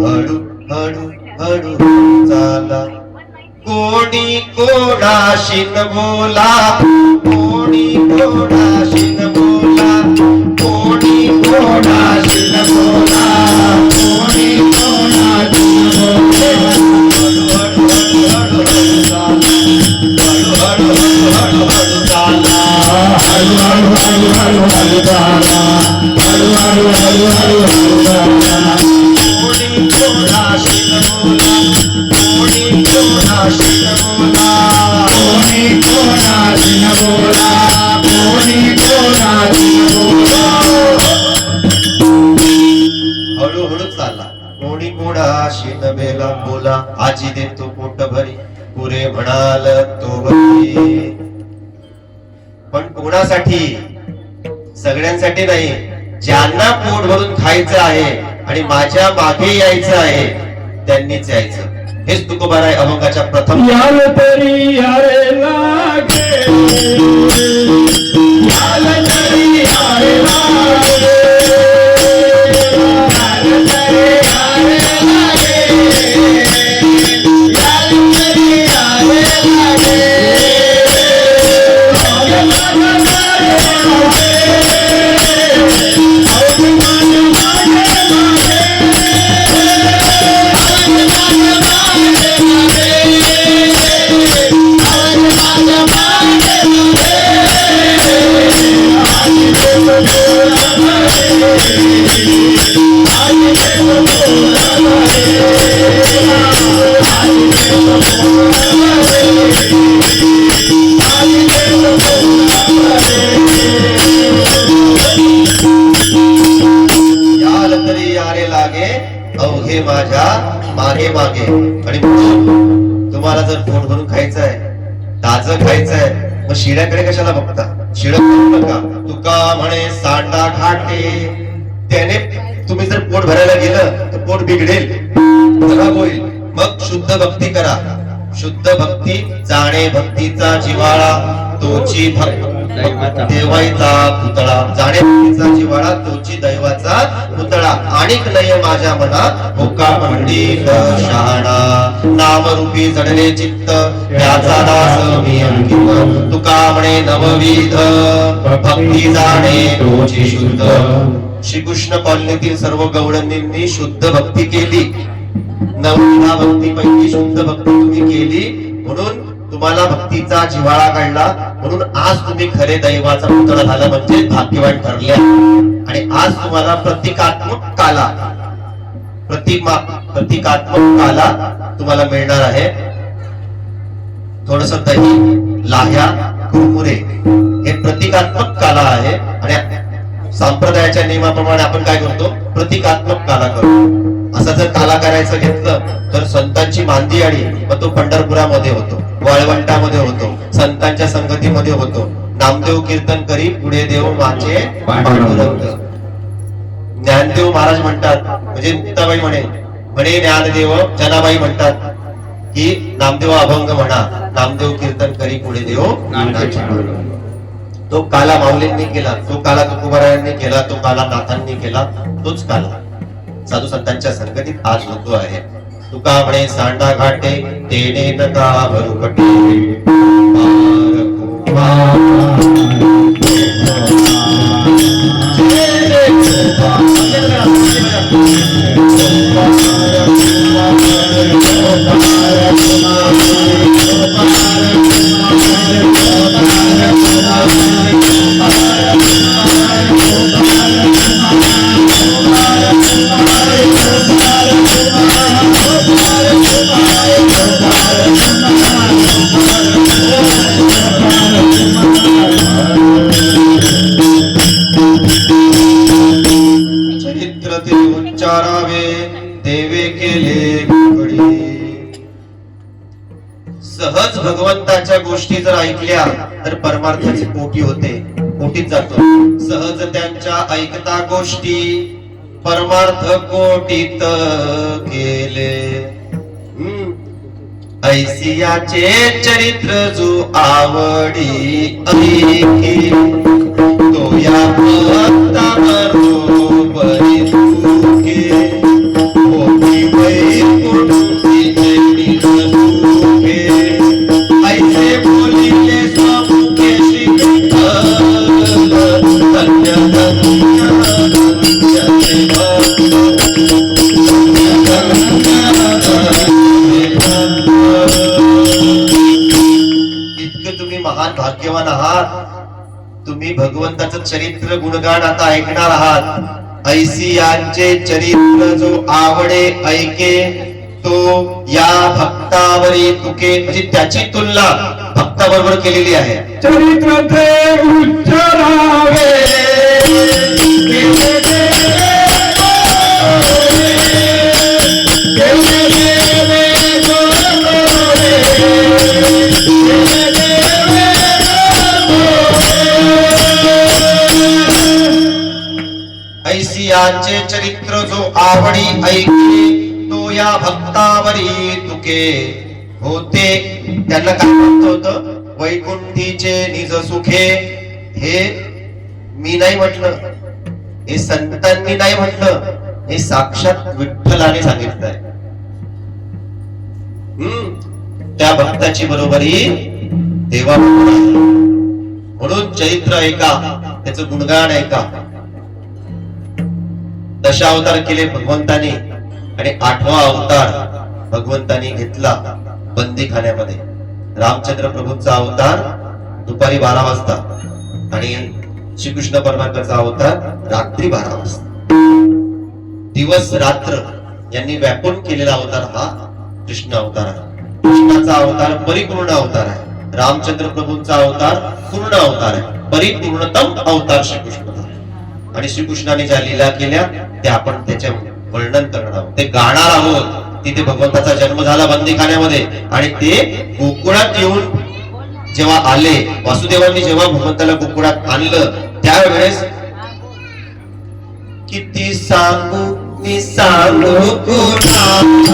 हळू हळू हळू चाला. कोणी कोणाशी न बोला, कोणी कोणाशी न बोला, कोणी कोणाशी न बोला, कोणी कोणाशी न बोला. हळू हळू हळू चाला, हळू हळू हळू हळू हळू चाला, हळू हळू हळू हळू हळू चाला. कोणी कोणाशी न बोला, कोणी कोणाशी न बोला, कोणी कोणाशी न बोला, कोणी कोणाशी न बोला. हळूहळू चालला. कोणी कोणाशी न बेला बोला. आजी देतो पोट भरी पुरे म्हणाल तो भरी. पण कोणासाठी? सगळ्यांसाठी नाही. ज्यांना पोट भरून खायचं आहे आणि माझ्या मागे यायचं आहे त्यांनीच यायचं. हेच तुकोबाराय अभंगाच्या प्रथम. याल तरी यारे लागे, याल तरी यारे लागे, याल तरी यारे लागे, याल तरी यारे लागे. पोट भरून खायचं आहे, ताजं खायचं आहे, मग शिड्याकडे कशाला बघता? शिड करू नका. तुका म्हणे सांडा घाटे, त्याने तुम्ही जर पोट भरायला गेलं तर पोट बिघडेल, खराब होईल. मग शुद्ध भक्ती करा. शुद्ध भक्ती, जाणे भक्तीचा जिव्हाळा तोची देवाचा पुतळा. जाणे भक्तीचा जिव्हाळा तोची दैवाचा पुतळा. आणिक नय माझ्या मना होका पंडित शहाणा. नामरूपी जडले चित्त त्याचा दास मी अंकित. तुका म्हणे नवविध भक्ती जाणे तोची शुद्ध. श्रीकृष्ण कॉलनीतील सर्व गवळणींनी शुद्ध भक्ती केली. नवविधा भक्ती पैकी शुद्ध भक्ती तुम्ही केली, म्हणून तुम्हाला भक्तीचा जिव्हाळा काढला. म्हणून आज तुम्ही खरे दैवाचा पुतळा झाला, म्हणजे भाग्यवान ठरल्या. आणि आज तुम्हाला प्रतिकात्मक काला तुम्हाला मिळणार आहे. थोडस दही, लाह्या, कुरमुरे हे प्रतिकात्मक काला आहे. आणि संप्रदायाच्या नियमाप्रमाणे आपण काय करतो? प्रतिकात्मक काला करतो. असं जर काला करायचं घेतलं तर संतांची मांदी आडी, मग तो पंढरपुरामध्ये होतो, वाळवंटामध्ये होतो, संतांच्या संगतीमध्ये होतो. नामदेव कीर्तन करी पुढे देव माझे पांडुरंग. ज्ञानदेव महाराज म्हणतात, म्हणजे मुक्ताबाई म्हणे ज्ञानदेव जनाबाई म्हणतात की नामदेव अभंग म्हणा, नामदेव कीर्तन करी पुढे देव माझे पांडुरंग. तो काला माऊलींनी केला, तो काला तुकोबारायांनी केला, तो काला नाथांनी केला, तोच काला साधू संतांच्या संगतीत आज होतो आहे. तुका म्हणे सांडा घाटे तेने नका भरुकटे. सहज भगवंताच्या गोष्टी जर ऐकल्या तर परमार्थाची कोटी होते, कोटीत जातो. सहज त्यांच्या ऐकता गोष्टी परमार्थ कोटीत गेले. ऐसियाचे चरित्र जो आवडी ऐके, तो या भक्ता बरोबरी तुके. मोठी वैकुंठी जैनी जसुके, ऐसे बोलिले स्वामुखे श्री विठ्ठल. धन्य धन्य धन्य इतकं तुम्ही महान भाग्यवान आहात. तुम्ही भगवंताचं चरित्र गुणगान आता ऐकणार आहात. ऐसियांचे चरित्र जो आवडे ऐके, तो या भक्तावरी तुके. म्हणजे त्याची तुलना भक्ताबरोबर केलेली आहे. चरित्र ते उच्चारावे, ऐसियांचे चरित्र जो आवडी ऐके, तो या भक्तावरी तुके. होते त्यांना काय म्हणत होतं? वैकुंठीचे निज सुखे. हे मी नाही म्हटलं, हे संतांनी नाही म्हटलं, हे साक्षात विठ्ठलाने सांगितलंय. त्या भक्ताची बरोबरी देवा. म्हणून चरित्र ऐका, त्याचं गुणगान ऐका. दशावतार केले भगवंतानी, आणि 8वा अवतार भगवंतानी घेतला बंदीखान्यामध्ये. रामचंद्र प्रभूंचा अवतार दुपारी 12 वाजता आणि श्रीकृष्ण परमात्म्याचा अवतार रात्री 12 वाजता. दिवस रात्र यांनी व्यापून केलेला अवतार हा कृष्ण अवतार आहे. कृष्णाचा अवतार परिपूर्ण अवतार आहे. रामचंद्र प्रभूंचा अवतार पूर्ण अवतार आहे. परिपूर्णतम अवतार श्रीकृष्ण. आणि श्रीकृष्णाने ज्या लीला केल्या त्या आपण त्याचे वर्णन करणार आहोत, ते गाणार आहोत. तिथे भगवंताचा जन्म झाला बंदीखान्यामध्ये, आणि ते गोकुळात येऊन जेव्हा आले, वासुदेवांनी जेव्हा भगवंताला गोकुळात आणलं त्यावेळेस किती सांगू मी सांगू कुणाला,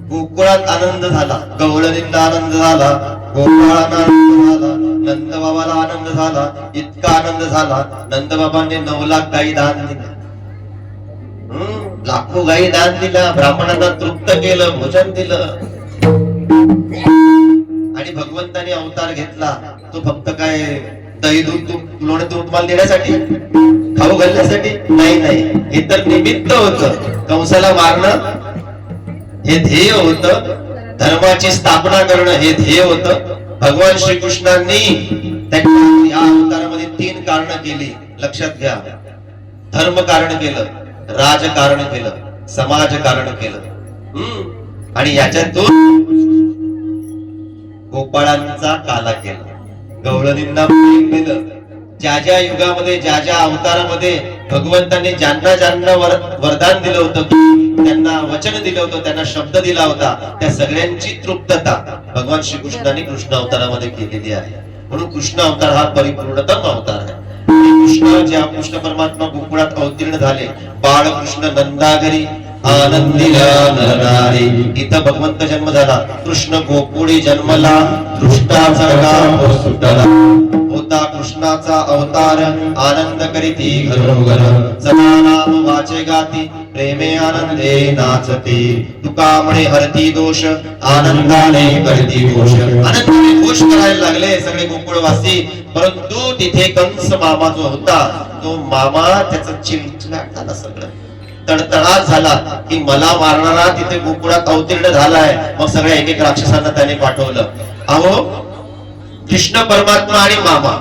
गोकुळात आनंद झाला, गवळणींना आनंद झाला, गोपाळांना आनंद झाला, नंद बाबाला आनंद झाला, इतका आनंद झाला नंद बाबांनी 9 लाख गायी दान दिल्या. लाखो गायी दान दिल्या, ब्राह्मणांना तृप्त केलं, भोजन दिलं. आणि भगवंताने अवतार घेतला तो फक्त काय दही दूध लोणी दूध तुम्हाला देण्यासाठी, खाऊ घालण्यासाठी नाही, हे तर निमित्त होतं. कंसाला मारणं हे ध्येय होतं, धर्माची स्थापना करणं हे ध्येय होतं. भगवान श्रीकृष्णांनी या अवतारामध्ये 3 कारणं केली, लक्षात घ्या. धर्म कारण केलं, राजकारण केलं, समाज कारण केलं, आणि याच्यातून गोपाळांचा काला केला, गवळणींना प्रेम दिलं. ज्या ज्या युगामध्ये, ज्या ज्या अवतारामध्ये भगवंतांनी ज्यांना वरदान दिलं होतं, त्यांना वचन दिलं होतं, त्यांना शब्द दिला होता, त्या सगळ्यांची तृप्तता भगवान श्रीकृष्णाने कृष्ण अवतारामध्ये केलेली आहे. म्हणून कृष्ण अवतार हा परिपूर्णतम अवतार आहे. कृष्ण परमात्मा गोकुळात अवतीर्ण झाले, बाळकृष्ण नंदाघरी आनंदिला, इथं भगवंत जन्म झाला. कृष्ण गोकुळी जन्मला, दृष्टाचा गाव सुटला, होता कृष्णाचा अवतार, आनंद करीती घरोघर, सदा नाम वाचे गाती, प्रेमे आनंदे नाचती, तुका म्हणे हरती दोष, आनंदाने करती घोष. आनंदाने घोष करायला लागले सगळे गोकुळवासी. परंतु तिथे कंस मामा जो होता, तो मामा त्याचा चिलचिलाट झाला, सगळं तडतडाट झाला की मला मारणारा तिथे गोकुळात अवतीर्ण झालाय. मग सगळ्या एक राक्षसांना त्याने पाठवलं. अहो, कृष्ण परमात्मा आणि मामा,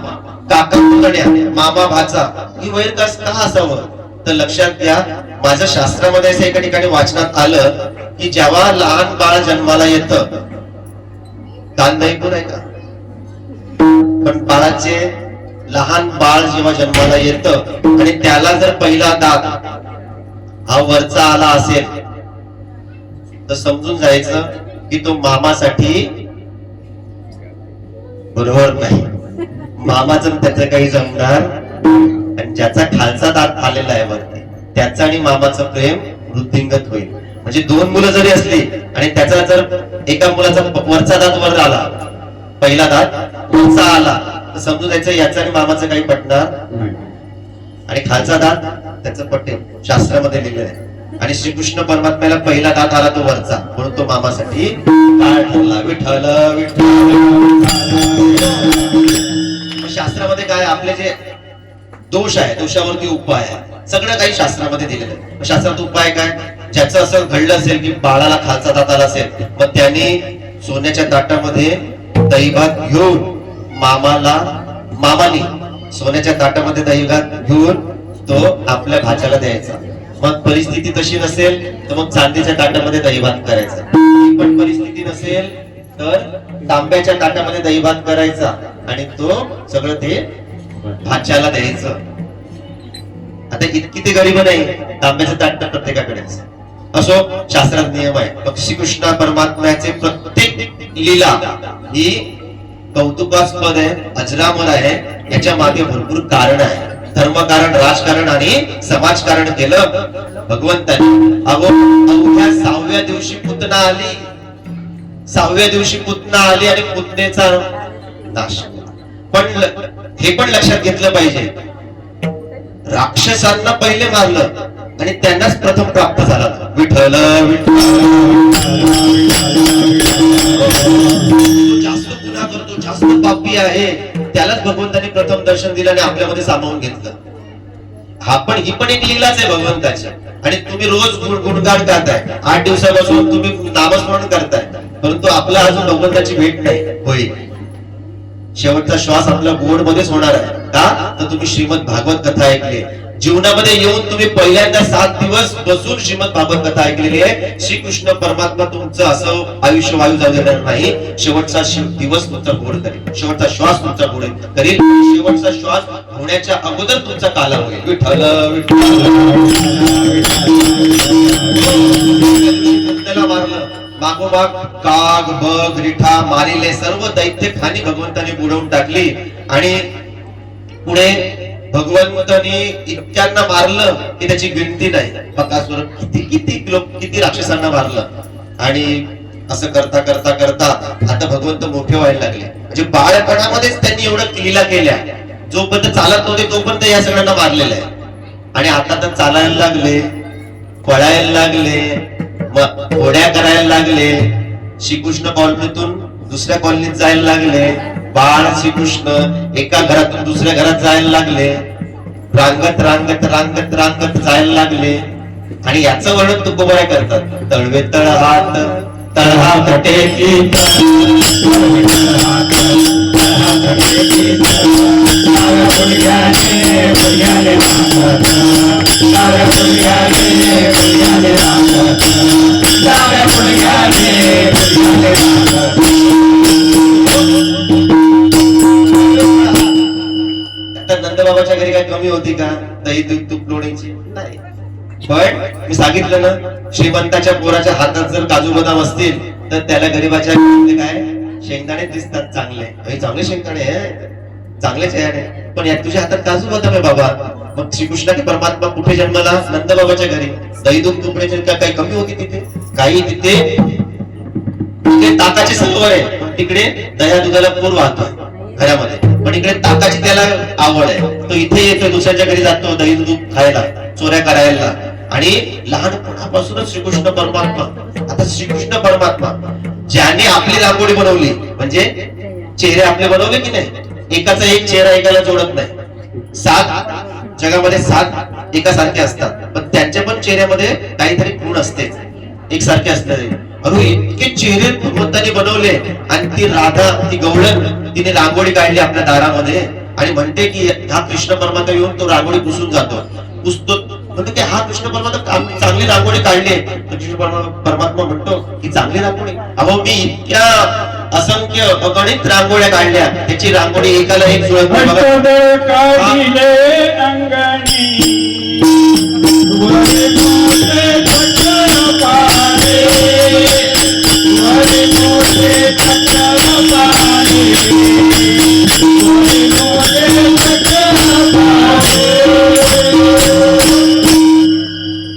काका पुतण्या, मामा भाचा, ही वैर का असावं? तर लक्षात घ्या, माझ्या शास्त्रामध्ये असं एका ठिकाणी वाचनात आलं की जेव्हा लहान बाळ जन्माला येतं, कान ऐकून आहे का? पण बाळाचे लहान बाळ जेव्हा जन्माला येतं आणि त्याला जर पहिला दात हा वरचा आला असेल तर समजून जायचं की तो मामासाठी बरोबर नाही. मामाचं त्याचं काही जमणार, आणि ज्याचा खालचा दात आलेला आहे वरती, त्याचं आणि मामाचं प्रेम वृद्धिंगत होईल. म्हणजे 2 मुलं जरी असली आणि त्याचा जर एका मुलाचा वरचा दात वर आला, पहिला दात वरचा आला, तर समजून जायचं याचं आणि मामाचं काही पटणार नाही, आणि खालचा दात त्याचं पटेल. शास्त्रामध्ये लिहिलं आहे. आणि श्रीकृष्ण परमात्म्याला पहिला दात आला तो वरचा, म्हणून तो मामासाठी काय ठरला, विठ्ठल विठ्ठल. शास्त्रामध्ये काय आपले जे दोष आहे, दोषावरती उपाय आहे, सगळं काही शास्त्रामध्ये दिलेलं आहे. शास्त्रात उपाय काय? ज्याचं असं घडलं असेल की बाळाला खालचा दात आला असेल, मग त्यांनी सोन्याच्या ताटामध्ये दही भात घेऊन मामानी सोन्याच्या ताटामध्ये दही भात घेऊन तो आपल्या भाच्याला द्यायचा. मग परिस्थिती तशी नसेल तर मग चांदीच्या ताटामध्ये दही भात करायचा. पण परिस्थिती नसेल तर तांब्याच्या ताटामध्ये दही भात करायचा आणि तो सगळं ते भाच्याला द्यायचं. आता किती गरीब नाही, तांब्याचं ताट तर प्रत्येकाकडे असो. शास्त्रात नियम आहे. श्रीकृष्ण परमात्म्याचे प्रत्येक लीला ही कौतुकास्पद आहे, अजरामर आहे. याच्या मागे भरपूर कारण आहे. धर्मकारण, राजकारण आणि समाजकारण केलं भगवंतानी. अवघ्या 6व्या दिवशी पुतना आली. 6व्या दिवशी पुतना आली आणि पुतनेचा नाश. पण हे पण लक्षात घेतलं पाहिजे, राक्षसांना पहिले मारलं आणि त्यांनाच प्रथम प्राप्त झाला विठ्ठल. जास्त गुन्हा करतो, जास्त पापी आहे, त्यालाच भगवंतांनी प्रथम दर्शन दिलं आणि आपल्यामध्ये सामावून घेतलं. ही पण एक लीलाच आहे भगवंताची. आणि तुम्ही रोज गुणगान करताय, 8 दिवसापासून तुम्ही नामस्मरण करताय, परंतु आपला अजून भगवंताची भेट नाही होईल. शेवटचा श्वास आपल्या गोड मध्येच होणार आहे. का तर तुम्ही श्रीमद भागवत कथा ऐकली. जीवनामध्ये येऊन तुम्ही पहिल्यांदा 7 दिवस बसून श्रीमद भागवत कथा ऐकलेली आहे. श्रीकृष्ण परमात्मा तुमचं असं आयुष्य वायू जाऊ देणार नाही. शेवटचा दिवस तुमचा गोड करेल, शेवटचा श्वास तुमचा गोड करेल. शेवटचा श्वास होण्याच्या अगोदर तुमचा काला होईल. विठ्ठल विठ्ठल मारलं, मागोमाग काग बग रिठा मारिले, सर्व दैत्य खानी भगवंताने बुडवून टाकली. आणि पुढे भगवंतानी इतक्यांना मारलं की त्याची गिनती नाही. बकासूर किती राक्षसांना मारलं. आणि असं करता करता करता आता भगवंत मोठे व्हायला लागले. म्हणजे बाळपणामध्येच त्यांनी एवढं लीला केल्या. जोपर्यंत चालत नव्हते तोपर्यंत या सगळ्यांना मारलेलं आहे. आणि आता तर चालायला लागले, पळायला लागले, घोड्या करायला लागले, श्रीकृष्ण कॉलनीतून दुसऱ्या कॉलनीत जायला लागले. बाळ श्रीकृष्ण एका घरातून दुसऱ्या घरात जायला लागले, रांगत रांगत रांगत रांगत जायला लागले. आणि याचं वर्णन तुकोबाई करतात. तळवे तळहात तळहात टेकी नंदबाबाच्या घरी काय कमी होती का दही दूध तूप लोणीची? नाही. पण मी सांगितलं ना, श्रीमंताच्या पोराच्या हातात जर काजू बदाम असतील तर त्याला गरीबाच्या काय शेंगदाणे दिसतात. चांगले चांगले शेंगदाणे आहे, चांगलेच आहे. पण यात तुझ्या हातात काजू बदाम आहे बाबा. मग श्रीकृष्णाने परमात्मा कुठे जन्मला? नंदबाबाच्या घरी. दही दूध तुपण्याची काही कमी होती तिथे? काही तिथे ताकाची सवय आहे, पण तिकडे दह्या दुधाला पूर वाहतो घरामध्ये. पण इकडे ताकाची त्याला आवड आहे. तो इथे येतो, दुसऱ्याच्या घरी जातो दही दूध खायला, चोऱ्या करायला. आणि लहानपणापासूनच श्रीकृष्ण परमात्मा, आता श्रीकृष्ण परमात्मा ज्याने आपली रांगोळी बनवली, म्हणजे चेहरे आपले बनवले की नाही, एकाचा एक चेहरा एकाला जोडत नाही. 7 जगामध्ये 7 एकासारखे असतात, पण त्यांच्या पण चेहऱ्यामध्ये काहीतरी गुण असते एकसारखे असणारे. अरे इतके चेहरे भगवंताने बनवले. आणि ती राधा, ती गवळण, तिने रांगोळी काढली आपल्या दारामध्ये आणि म्हणते की हा कृष्ण परमात्मा येऊन तो रांगोळी पुसून जातो. पुसतो म्हणतो की हा कृष्ण परमात्मा चांगली रांगोळी काढली. कृष्ण परमात्मा म्हणतो की चांगली रांगोळी, अहो मी इतक्या असंख्य अगणित रांगोळ्या काढल्या, त्याची रांगोळी एकाला एक जुळत नाही.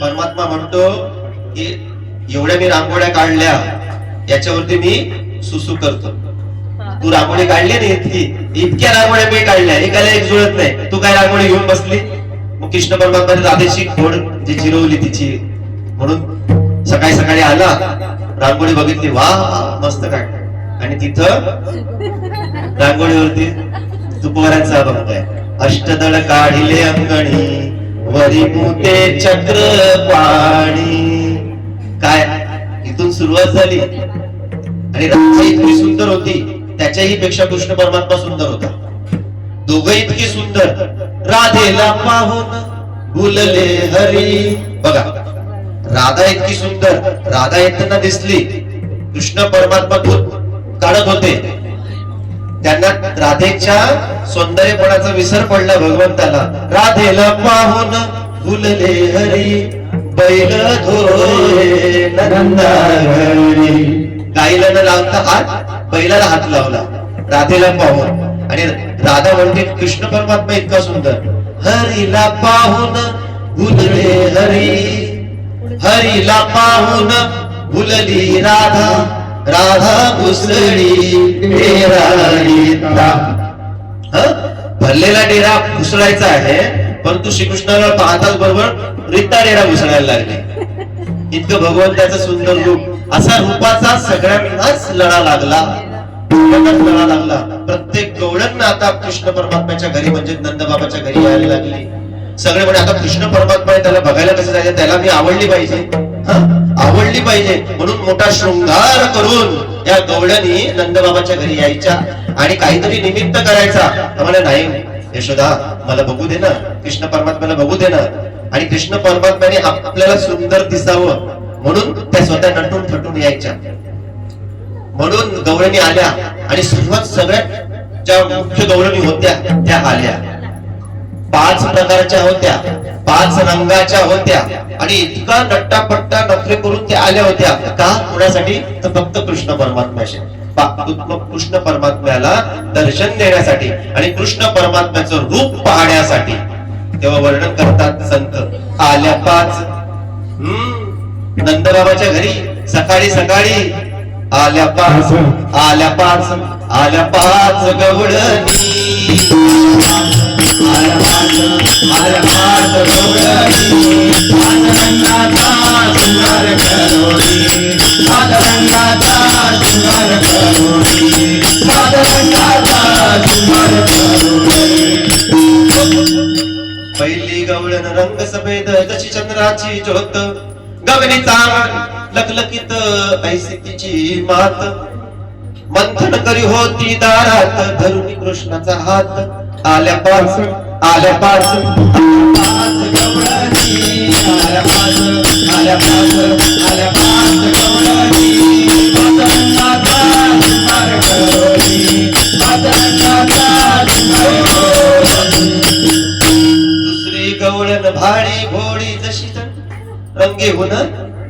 परमात्मा म्हणतो की एवढ्या मी रांगोळ्या काढल्या, याच्यावरती मी सुसू करतो. तू रांगोळी काढली नाही, इतक्या रांगोळ्या मी काढल्या, एकाला एक जुळत नाही, तू काय रांगोळी घेऊन बसली? मग कृष्ण परमात्माने राधेची खोड जी जिरवली तिची. म्हणून सकाळी सकाळी आला, रांगोळी बघितली, वा मस्त काढ. आणि तिथं रांगोळीवरती तुकोबारांचा अभंग आहे. अष्टदळ काढिले अंगणी, वरी मुते चक्र पाणी. काय इथून सुरुवात झाली. आणि राधा इतकी सुंदर होती, त्याच्याही पेक्षा कृष्ण परमात्मा सुंदर होता. दोघं इतकी सुंदर. राधेला पाहून भुलले हरी. बघा, राधा इतकी सुंदर, राधा येताना दिसली, कृष्ण परमात्मा दूध काढत होते, त्यांना राधेच्या सौंदर्यपणाचा विसर पडला भगवंताला. राधेला पाहून भुलले हरी, बैल धोरे नंदा घरी. गाईला न लावता हात बैलाला हात लावला. राधेला पाहून. आणि राधा म्हणते कृष्ण परमात्मा इतका सुंदर, हरीला पाहून भुलले हरी, हरीला पाहून भुलली राधा, राधा घुसळी डेरा. भरलेला डेरा घुसळायचा आहे, परंतु श्रीकृष्णाला पाहताच बरोबर रित्ता डेरा घुसळायला लागले. इतकं भगवंताचं सुंदर रूप, असा रूपाचा सगळ्यांनाच लढा लागला, लढा लागला. प्रत्येक गवळण आता कृष्ण परमात्म्याच्या घरी म्हणजे नंदबाबाच्या घरी यायला लागली. सगळे म्हणजे आता कृष्ण परमात्मा त्याला बघायला कसं जायचं, त्याला मी आवडली पाहिजे, आवडली पाहिजे म्हणून मोठा शृंगार करून या गवळणी नंदबाबाच्या घरी यायच्या आणि काहीतरी निमित्त करायचा. म्हणे नाही यशोदा मला बघू दे ना, कृष्ण परमात्म्याला बघू दे ना. आणि कृष्ण परमात्म्याने आपल्याला सुंदर दिसावं म्हणून त्या स्वतः नटून थटून यायच्या. म्हणून गवळणी आल्या आणि सुरुवात सगळ्यात ज्या मुख्य गवळणी होत्या त्या आल्या. 5 प्रकारच्या होत्या, 5 रंगाच्या होत्या आणि इतका नट्टापट्टा नखरे करून त्या आल्या होत्या. का? कुणासाठी? तर फक्त कृष्ण परमात्म्याशी, कृष्ण परमात्म्याला दर्शन देण्यासाठी आणि कृष्ण परमात्म्याचं रूप पाहण्यासाठी. तेव्हा वर्णन करतात संत, आल्या 5 नंदबाबाच्या घरी सकाळी सकाळी आल्या 5, आल्या 5, आल्या 5 गवळणी, आल्या 5, आल्या 5 गवळणी, पांडुरंगाचा शृंगार करोनी, पांडुरंगाचा शृंगार करोनी, पांडुरंगाचा शृंगार करोनी. पहिली गवळण रंग सफेद जशी चंद्राची ज्योत, गगनीचा लखलखित ऐसी तिची मात, मंथन करी होती दारात धरुणी कृष्णाचा हात. आल्या 5, आल्या 5, गवळणी, आल्या 5, आल्या 5, आल्या 5 गवळणी, पांडुरंगाचा शृंगार करोनी, पांडुरंगाचा शृंगार करोनी. दुसरी गवळण भाडी भोळी जशी रंगे होण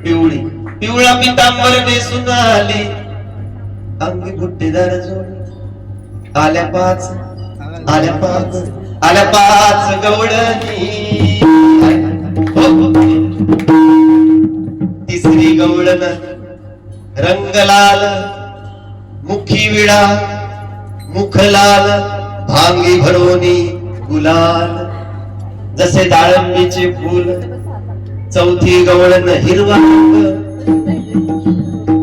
पिवळी, पिवळा पितांबर नेसून आली, अंगी बुट्टेदार जोडी. आल्या 5, आल्या 5, आल्या 5 गवळणी. तिसरी गवळण रंग लाल, मुखी विडा, मुख लाल, भांगी भरोनी गुलाल, जसे दाळंबीचे फूल. चौथी गवळण हिरवा रंग,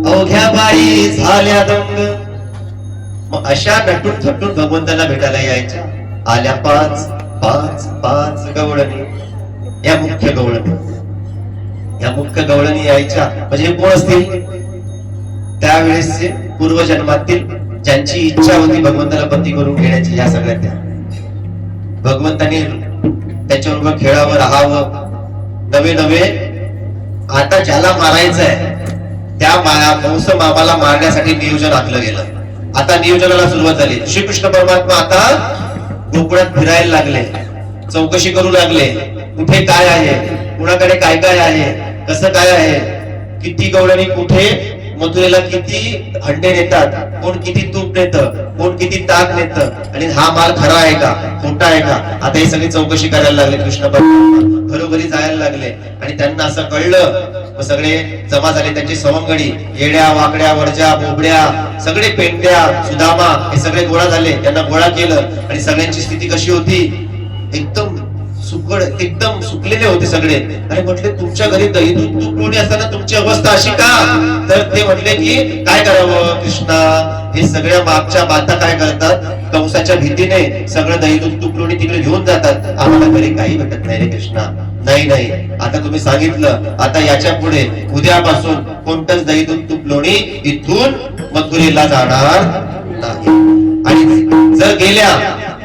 अवघ्या बाई झाल्या दंग. मग अशा नटून थटून भगवंताला भेटायला यायच्या. आल्या 5, 5, 5 गवळणी. या मुख्य गवळणी, या मुख्य गवळणी यायच्या. म्हणजे कोण असतील? त्यावेळेसचे पूर्वजन्मातील ज्यांची इच्छा होती भगवंताला पती करून घेण्याची, या सगळ्या त्या भगवंतानी त्याच्याबरोबर खेळावं, राहावं. नवे नवे आता ज्याला मारायचंय त्या कंस मामाला मारण्यासाठी नियोजन आखलं गेलं. आता नियोजनाला सुरुवात झाली. श्रीकृष्ण परमात्मा आता गोकुळात फिरायला लागले, चौकशी करू लागले, कुठे काय आहे, कुणाकडे काय काय आहे, कसं काय आहे, किती गवळणी कुठे मथुरेला किती हंडे नेतात, कोण किती तूप नेतं, कोण किती ताक नेतं, आणि हा माल खरा आहे का, खोटा आहे का. आता ही सगळी चौकशी करायला लागले. कृष्ण परमात्मा घरोघरी जायला लागले आणि त्यांना असं कळलं. मग सगळे जमा झाले, त्यांची सवंगडी, येड्या वाकड्या वरज्या बोबड्या सगळे, पेंड्या सुदामा, हे सगळे गोळा झाले. त्यांना गोळा केलं आणि सगळ्यांची स्थिती कशी होती? एकदम सुकड, एकदम सुकलेले होते सगळे. आणि म्हटले तुमच्या घरी दही दूध तूप लोणी असताना तुमची अवस्था अशी का? तर ते म्हटले की काय करावं कृष्णा, हे सगळ्या मागच्या बाता काय करतात, कंसाच्या भीतीने सगळं दही दूध तूप लोणी तिकडे घेऊन जातात. आम्हाला घरी काही भेटत नाही रे कृष्णा. नाही नाही, आता तुम्ही सांगितलं, आता याच्या पुढे उद्यापासून कोणतंच दही दूध तूप लोणी इथून मथुरेला जाणार नाही. आणि जर गेल्या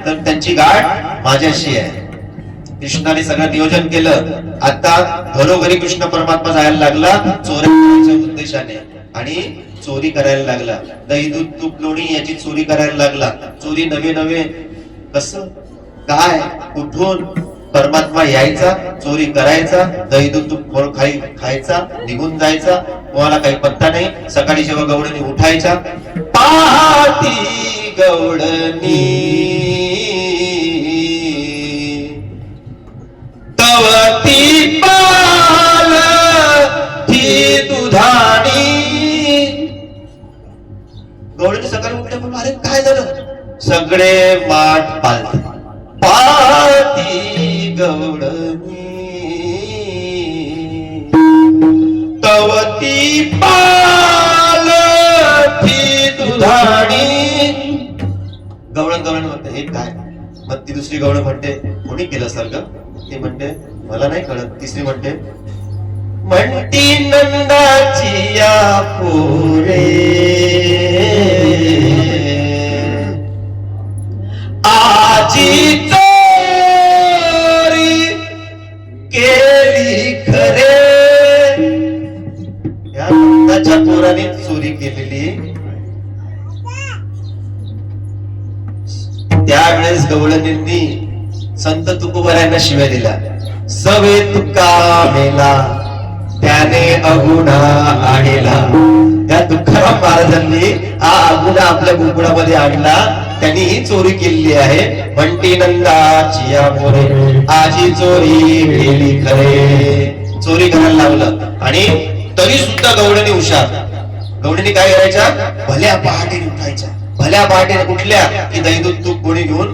तर त्यांची गाठ माझ्याशी आहे. कृष्णाने सगळं नियोजन केलं. आता घरोघरी कृष्ण परमात्मा जायला लागला चोरी करण्याच्या उद्देशाने, आणि चोरी करायला लागला. दही दूध तूप लोणी याची चोरी करायला लागला. चोरी नवे नवे, कसं काय, कुठून. परमात्मा यायचा, चोरी करायचा, दही दूध तूप खायचा, निघून जायचा. कोणाला काही पत्ता नाही. सकाळी जेव्हा गवळणी उठायच्या, पाहती गवळणी तव ती पाल ती दुधाणी. गवळणी सकाळी उठल्या म्हणून अरे काय झालं, सगळे माठ पालते पाती गवळणी तवती पाल ती दुधाणी. गवळण गवळण म्हणते हे काय, मग ती दुसरी गवळण म्हणते कोणी केलं सारखं, ती म्हणते मला नाही कळत. तिसरी म्हणते म्हणती नंदाची या पोरे आजी चोरी केली खरे. या नंदाच्या पोराने चोरी केलेली. त्यावेळेस गवळणींनी संत तुकोबरायांना शिव्या दिल्या. सवे तुका मेला त्याने अगुणा आणला. त्या तुकाराम महाराजांनी हा अगुणा आपल्या गोकुळामध्ये आणला, त्यांनी ही चोरी केलेली आहे. म्हणती नंदाची या मोरे आजी चोरी केली खरे. चोरी करायला लावलं आणि तरी सुद्धा गवळणी हुशार. गवळणी काय करायच्या, भल्या पहाटेने उठायच्या. भल्या पहाटेने उठल्या की दही दूध तूप कोणी घेऊन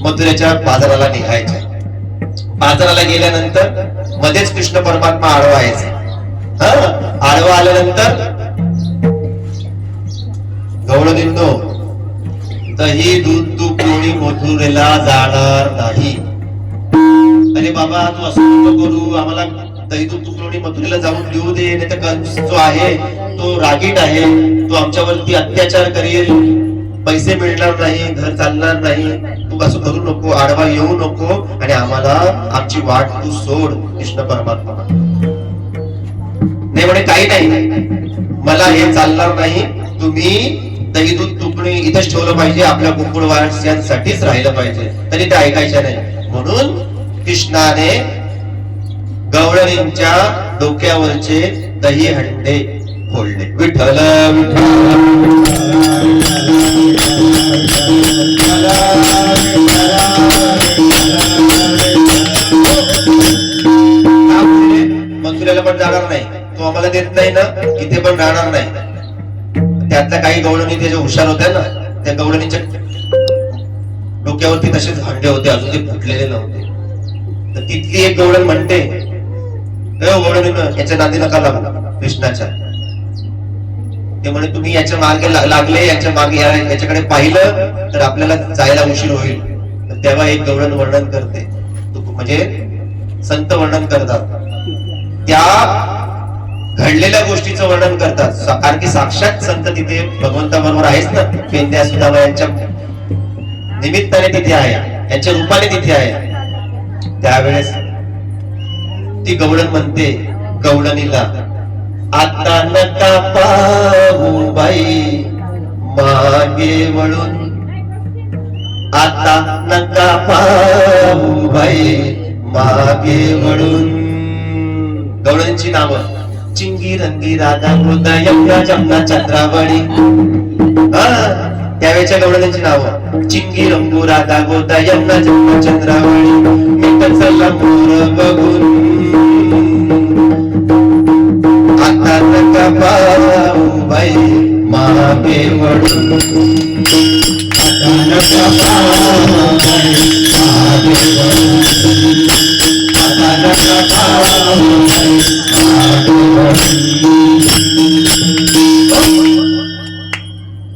मथुरेच्या बाजाराला निघायच्या. बाजाराला गेल्यानंतर मध्येच कृष्ण परमात्मा आडवा यायचा. आडवा आल्यानंतर गवळणींनो दही दूध तूप कोणी मथुरेला जाणार नाही. अरे बाबा तू असं नको करू, आम्हाला दही दूध तूप कोणी मथुरेला जाऊन देऊ दे, नाही तर कंस जो आहे तो रागीट आहे, तो आमच्यावरती अत्याचार करेल, पैसे मिळणार नाही, घर चालणार नाही. तू असं करू नको, आडवा येऊ नको आणि आम्हाला आमची वाट तू सोड. कृष्ण परमात्मा नाही म्हणे काही नाही, मला हे चालणार नाही. तुम्ही दही दूध तुकडे इथेच ठेवलं पाहिजे, आपल्या गोकुळवासियांसाठीच राहिलं पाहिजे. तरी ते ऐकायच्या नाही. म्हणून कृष्णाने गवळणींच्या डोक्यावरचे दही हंडे फोडले. विठ्ठल मथुरेला पण जाणार नाही, तो आम्हाला देत नाही ना, इथे पण राहणार नाही. त्यातल्या काही गवळणी त्याच्या हुशार होत्या ना, त्या गवळणीच्या डोक्यावरती तसेच हंडे होते, अजून ते फुटलेले नव्हते. तर तिथली एक गवळण म्हणते गवळणीनं याच्या नादी नका लागू कृष्णाच्या. ते म्हणे तुम्ही याच्या मागे लागले, याच्या मागे याच्याकडे पाहिलं तर आपल्याला जायला उशीर होईल. तर तेव्हा एक गवळण वर्णन करते, म्हणजे संत वर्णन करतात, त्या घडलेल्या गोष्टीचं वर्णन करतात. कारण की साक्षात संत तिथे भगवंताबरोबर आहेच ना, पेंद्या सुदामा यांच्या निमित्ताने तिथे आहे, यांच्या रूपाने तिथे आहे. त्यावेळेस ती गवळण म्हणते गवळणीला, आता नका पाहू बाई मागे वळून, आता नका पाहू बाई मागे वळून. गवळणींची नावं चिंगी रंगी राधा हृदय जमना चंद्रावळी. त्यावेळेच्या गवळणींची नावं चिंगी रंगू राधा गोदा यमुना जमना चंद्रावळी. मिट चला मोर बघून आता नका पाहू बाई मागे वळून, आता नका पाहू बाई मागे वळून, आता नका पाहू बाई मागे वळून.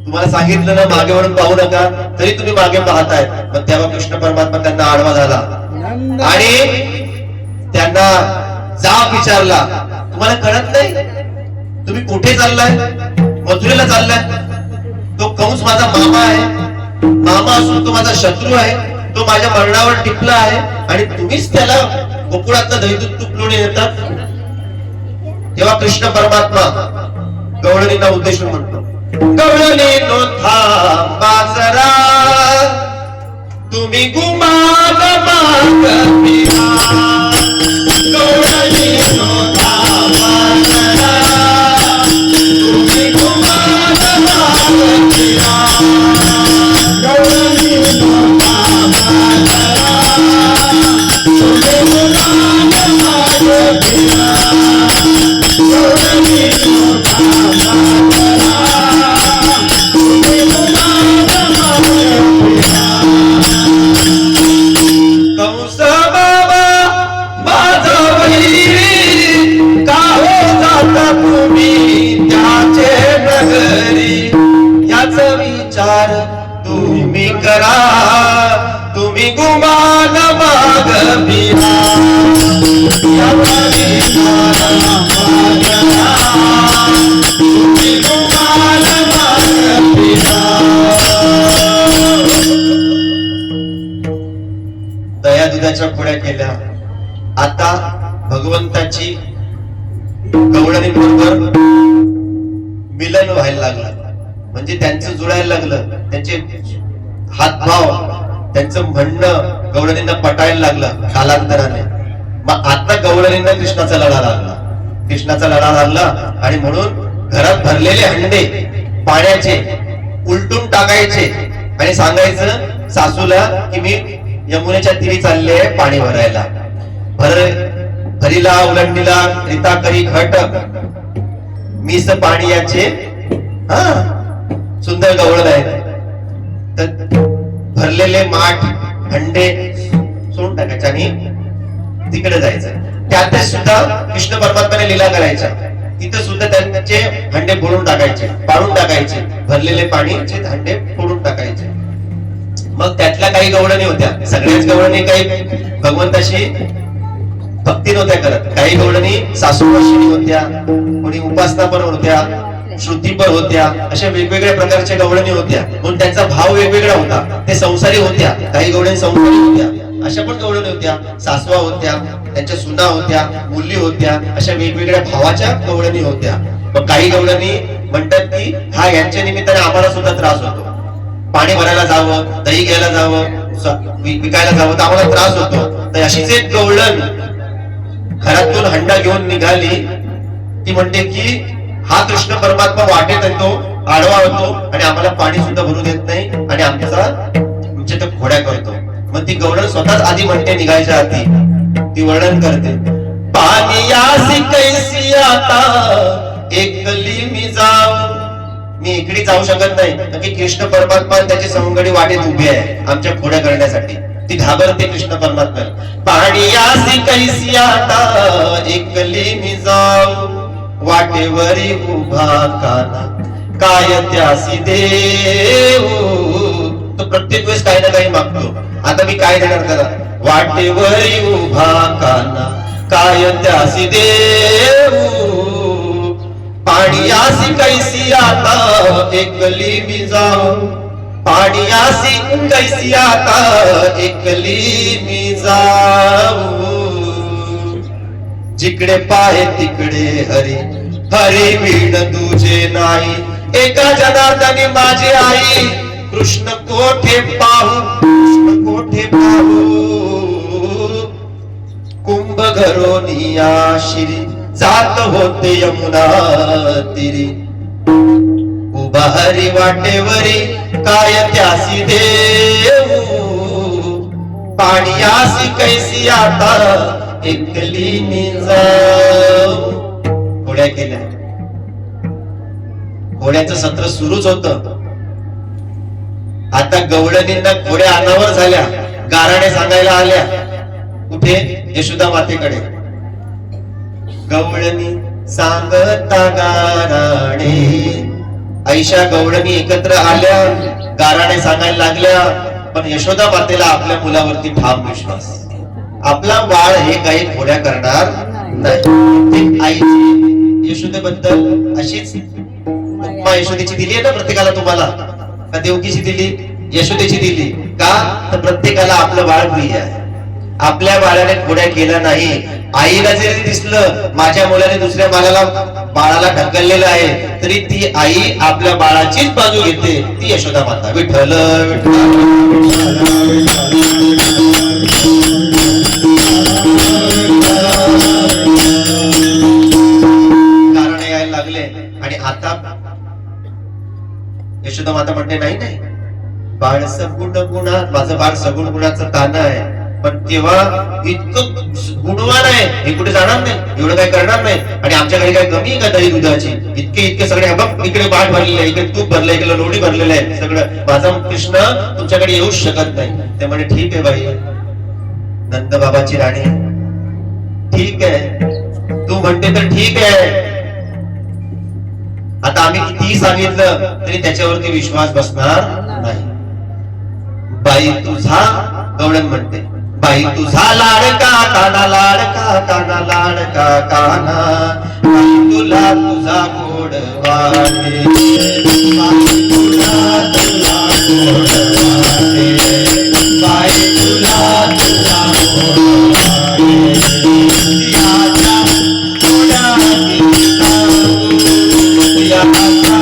तुम्हाला सांगितलं ना मागे वळून पाहू नका, तरी तुम्ही मागे पाहताय. मग तेव्हा कृष्ण परमात्मा त्यांना आडवा झाला आणि त्यांना जाब विचारला, तुम्हाला कळत नाही तुम्ही कुठे चाललाय? मथुरेला चाललाय. तो कंस माझा मामा आहे, मामा असून तो माझा शत्रू आहे, तो माझ्या मरणावर टिपला आहे आणि तुम्हीच त्याला गोकुळातलं दही दूध तूप लोणी देतात. तेव्हा कृष्ण परमात्मा गवळणींना उद्देशून म्हणतो, गवळणीनो थांबा जरा, तुम्ही गुमान माग फिरा. गवळणीनो थांबा जरा, तुम्ही गुमान माग फिरा. आता तुम्ही त्याचे नगरी, याचा विचार तुम्ही करा, तुम्ही गुमान माग फिरा, याचा विचार करा, तुम्ही गुमान माग फिरा. दया दुधाच्या पुड्या केल्या. आता भगवंताची गवळणींबरोबर मिलन व्हायला लागलं, म्हणजे त्यांचं जुळायला लागलं, त्यांचे हातभाव, त्यांचं म्हणणं गवळणींना पटायला लागलं कालांतराने. मग आता गवळणींना कृष्णाचा लढा लागला, कृष्णाचा लढा लागला. आणि म्हणून घरात भरलेले हंडे पाण्याचे उलटून टाकायचे आणि सांगायचं सासूला की मी यमुनेच्या तीरी चालले पाणी भरायला. भरीला उलंडीला रीता करी घट, मीस पाणी याचे हा सुंदर गवळण आहे. तर भरलेले माठ हंडे सोडून टाकायचे आणि तिकडे जायचं. त्यात सुद्धा कृष्ण परमात्म्याने लीला करायच्या. तिथं सुद्धा त्यांचे हंडे फोडून टाकायचे, पाडून टाकायचे, भरलेले पाणीचे हंडे फोडून टाकायचे. मग त्यातल्या काही गवळणी होत्या, सगळ्याच गवळणी काही भगवंताशी भक्ती नव्हत्या करत. काही गवळणी सासूवशिणी होत्या, कोणी उपासना पण होत्या, श्रुती पण होत्या. अशा वेगवेगळ्या प्रकारच्या गवळणी होत्या, म्हणून त्यांचा भाव वेगवेगळा होता. ते संसारी होत्या, काही गवळणी संसारी होत्या, अशा पण गवळणी होत्या. सासवा होत्या, त्यांच्या सुना होत्या, मुली होत्या, अशा वेगवेगळ्या भावाच्या गवळणी होत्या. मग काही गवळणी म्हणतात की हा यांच्या निमित्ताने आम्हाला सुद्धा त्रास होतो, पाणी भरायला जावं, दही घ्यायला जावं, विकायला जावं तर आम्हाला त्रास होतो. तर अशीच एक गवळण घरातून हंडा घेऊन निघाली. ती म्हणते की हा कृष्ण परमात्मा वाटेत येतो, आडवा होतो आणि आम्हाला पाणी सुद्धा भरू देत नाही आणि आमच्या तर खोड्या करतो. मग ती गवळण स्वतःच आधी म्हणते निघायच्या आधी, ती वर्णन करते. पाणी यासी कैसी आता एकली मी जाऊ, मी इकडे जाऊ शकत नाही की कृष्ण परमात्मा त्याची सवंगडी वाटेत उभी आहे आमच्या खोड्या करण्यासाठी. ती घाबरते कृष्ण परमात्मा. पाणी यासी कैसी आता एकली मी जाऊ, वाटेवरी उभा काना काय त्यासी देऊ. तो प्रत्येक वेळेस काही ना काही मागतो. आता मी काय देणार त्याला? वाटेवरी उभा काना काय त्यासी देऊ, पाणी यासी कैसी आता एकली मी जाऊ, पाणी यासी कैसी आता एकली मी जाऊ. जिकडे पाहे तिकडे हरी, हरी वीण तुझे नाही, एका जनार्दनी माझी आई. कृष्ण कोठे पाहू, कृष्ण कोठे पाहू, कुंभ घरोनिया शिरी, जात होते यमुना तीरी. उभा हरी वाटेवरी काय त्यासी देऊ, पाणी यासी कैसी आता एकली मी जाऊ. घोड्या केल्या. घोड्याचं सत्र सुरूच होतं. आता गवळणींना घोड्या अनावर झाल्या, गाराणे सांगायला आल्या. कुठे? यशोदा मातेकडे. गवळणी सांगता गाराणे, ऐशा गवळणी एकत्र आल्या, गाराणे सांगायला लागल्या. पण यशोदा मातेला आपल्या मुलावरती ठाम विश्वास. आपला बाळ हे काही खोड्या करणार नाही. आईची यशोदेबद्दल अशीच उपमा यशोदेची दिली आहे ना प्रत्येकाला. तुम्हाला का देवकीची दिली? यशोदेची दिली. का? तर प्रत्येकाला आपलं बाळ प्रिय आहे. आपल्या बाळाने खोड्या केल्या नाही. आईला जरी दिसलं माझ्या मुलाने दुसऱ्या बाळाला ढकललेलं आहे, तरी ती आई आपल्या बाळाचीच बाजू घेते. ती यशोदा माता. विठ्ठल कारण यायला लागले. आणि आता यशोदा माता म्हणते नाही नाही, बाळ सगुण गुणात, माझं बाळ सगुण गुणाचं तानं आहे. पण तेव्हा इतकं गुणवान आहे, हे कुठे जाणार नाही, एवढं काय करणार नाही. आणि आमच्याकडे काय कमी आहे का दही दुधाची? इतके सगळे बघ, इकडे बाट भरलेलं आहे, इकडे तूप भरलंय, इकडे लोणी भरलेलं आहे सगळं. माझा कृष्ण तुमच्याकडे येऊच शकत नाही. ते म्हणे ठीक आहे बाई, नंद बाबाची राणी, ठीक आहे, तू म्हणते तर ठीक आहे. आता आम्ही कितीही सांगितलं तरी त्याच्यावरती विश्वास बसणार नाही. बाई तुझा गवळण म्हणते, बाई तुझा लाडका काना, लाडका काना, लाडका काना, बाई तुला तुझा गोड वाटे, बाई तुला तुझा गोड वाटे, बाई तुला तुझा गोड वाटे. याचा थोडा किती सांगू, याचा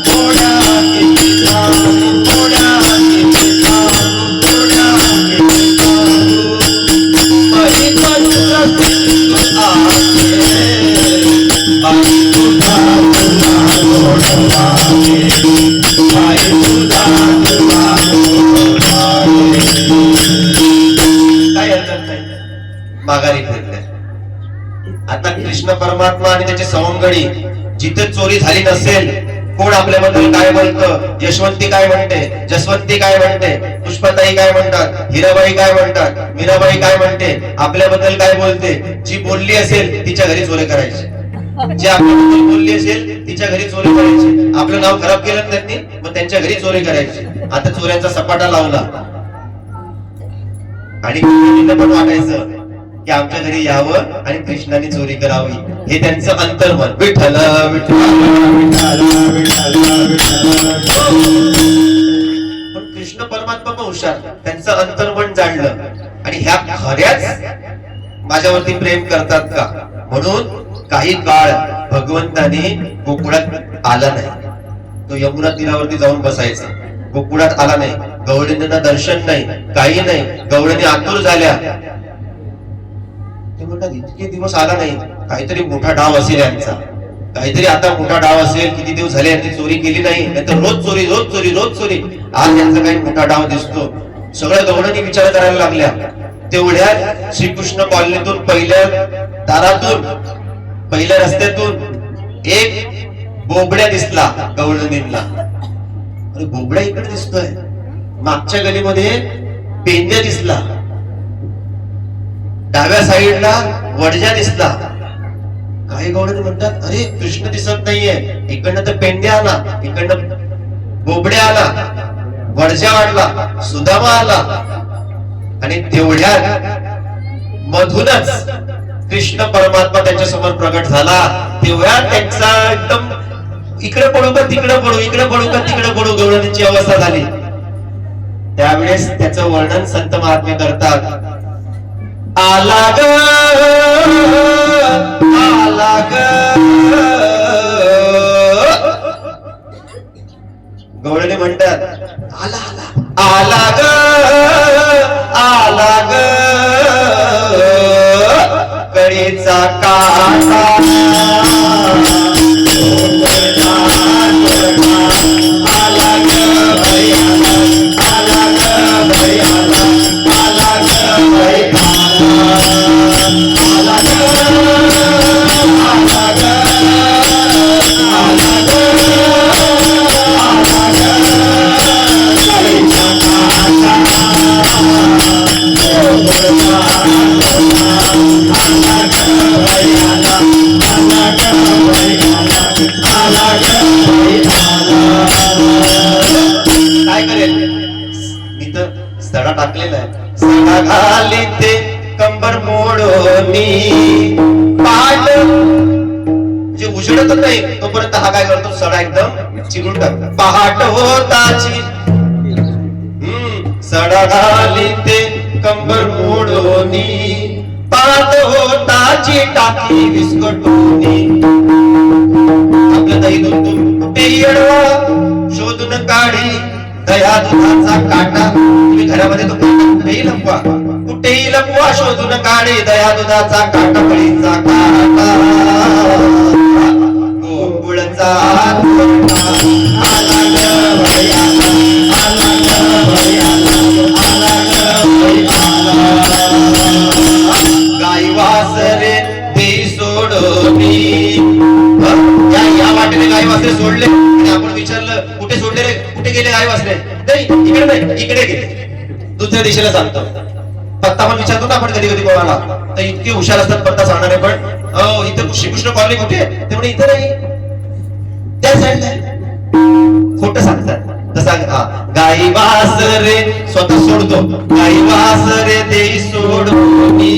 थोडा किती सांगू, थोडा किती सांगू, थोडा किती सांगू. बाई तुझा सिंधू आहे, बाई तुझा तुझा गोड वाटे, बाई तुझा तुझा गोड वाटे. काय हरकत नाही, माघारी फिरले. आता कृष्ण परमात्मा आणि त्याचे सवंगडी जिथे चोरी झाली नसेल, कोण आपल्याबद्दल काय बोलतं, यशवंती काय म्हणते, जसवंती काय म्हणते, पुष्पताई काय म्हणतात, हिराबाई काय म्हणतात, मीराबाई काय म्हणते, आपल्याबद्दल काय बोलते, जी बोलली असेल तिच्या घरी चोरी करायची, जी आपल्याबद्दल बोलली असेल तिच्या घरी चोरी करायची. आपलं नाव खराब केलं ना त्यांनी, मग त्यांच्या घरी चोरी करायची. आता चोऱ्यांचा सपाटा लावला आणि पण वाटायचं की आमच्या घरी यावं आणि कृष्णाने चोरी करावी, हे त्यांचं अंतर्मन. विठ्ठल विठ्ठल विठ्ठल विठ्ठल विठ्ठल. पण कृष्ण परमात्मा पण हुशार, त्यांचं अंतर्मन जाणलं आणि ह्या खऱ्याच माझ्यावरती प्रेम करतात का, म्हणून काही काळ भगवंताने गोकुळात आला नाही. तो यमुना तीरावरती जाऊन बसायचा, गोकुळात आला नाही. गवळणींना दर्शन नाही, काही नाही. गवळणी आतुर झाल्या, ते म्हणतात इतके दिवस आला नाही, काहीतरी मोठा डाव असेल यांचा, काहीतरी आता मोठा डाव असेल. किती दिवस झाले यांनी चोरी केली नाही, नाहीतर रोज चोरी रोज चोरी रोज चोरी. आज यांचा काही मोठा डाव दिसतो. सगळ्या गवळणी विचार करायला लागल्या. तेवढ्या श्रीकृष्ण कॉलनीतून पहिल्या दारातून, पहिल्या रस्त्यातून एक बोबड्या दिसला गवळणींना. अरे बोबड्या इकडे दिसतोय. मागच्या गलीमध्ये पेंड्या दिसला, डाव्या साईडला वडजा दिसला. काही गवळणी म्हणतात अरे कृष्ण दिसत नाहीये, इकडनं तर पेंड्या आला, इकडनं बोबड्या आला, वडजा वाढला, सुदामा आला. आणि तेवढ्यात मधूनच कृष्ण परमात्मा त्यांच्या समोर प्रकट झाला. तेवढ्या त्यांचा एकदम इकडे पडू का तिकडे पडू, इकडे पडू का तिकडे पडू गवळणीची अवस्था झाली. त्यावेळेस त्याचं वर्णन संत महात्मे करतात. आला ग आला ग, गवळणी म्हणतात आला आला आला ग आला ग, कळीचा काटा आला ग भैयाला, आला ग भैयाला, आला ग भैयाला, आला ग आला ग आला ग आला ग, कळीचा काटा आला ग भैयाला, आला ग भैयाला, आला ग भैयाला. काय करेल मी तर सडा टाकलेला आहे. सडा घाली ते कंबर मोडोनी पाट, म्हणजे उजेडत नाही तोपर्यंत हा काय करतो, सडा एकदम चिरून टाकतो. पहाट होताची सडा घाली ते कंबर मोडोनी, पाट होताची टाकी विस्कटोनी. आपलं दही दूध कुठे येडवा शोधून काढी, दया दुधाचा काटा. तुम्ही घरामध्ये तो कुठेही लपवा, कुठेही लपवा, शोधून काढी दया दुधाचा काटा, बळीचा काटा. गोकुळचा आला ग भैयाला, आला ग भैयाला, आला ग भैयाला. गाई वासरे ते सोडोनी, या वाटेने गाई वासरे सोडले आणि आपण विचारलं कुठे सोडले रे, कुठे गेले गाई वासरे, नाही इकडे नाही इकडे गेले. दुसऱ्या दिशेला सांगतो. पत्ता पण विचारतो ना आपण कधी कधी कोणाला, तर इतके हुशार असतात पत्ता सांगणारे. पण इथे श्रीकृष्ण कॉलनी कुठे, ते म्हणे इथे नाही. त्या साईडला खोट सांगतात. तसा गाई वास रे स्वतः सोडतो, गाई वास रे देई सोडूनी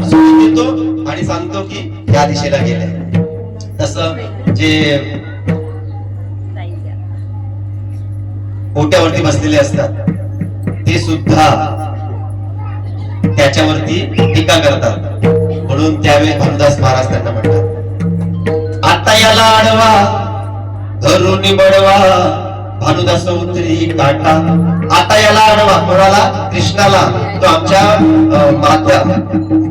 सोडून देतो आणि सांगतो की ह्या दिशेला गेले. तसं जे ओट्यावरती बसलेले असतात ते सुद्धा त्याच्यावरती टीका करतात. म्हणून त्यावेळी भानुदास महाराज त्यांना म्हणतात, आता याला आडवा धरून बडवा भानुदास उतरी काटा. आता याला आडवा कोणाला? कृष्णाला. तो आमच्या माता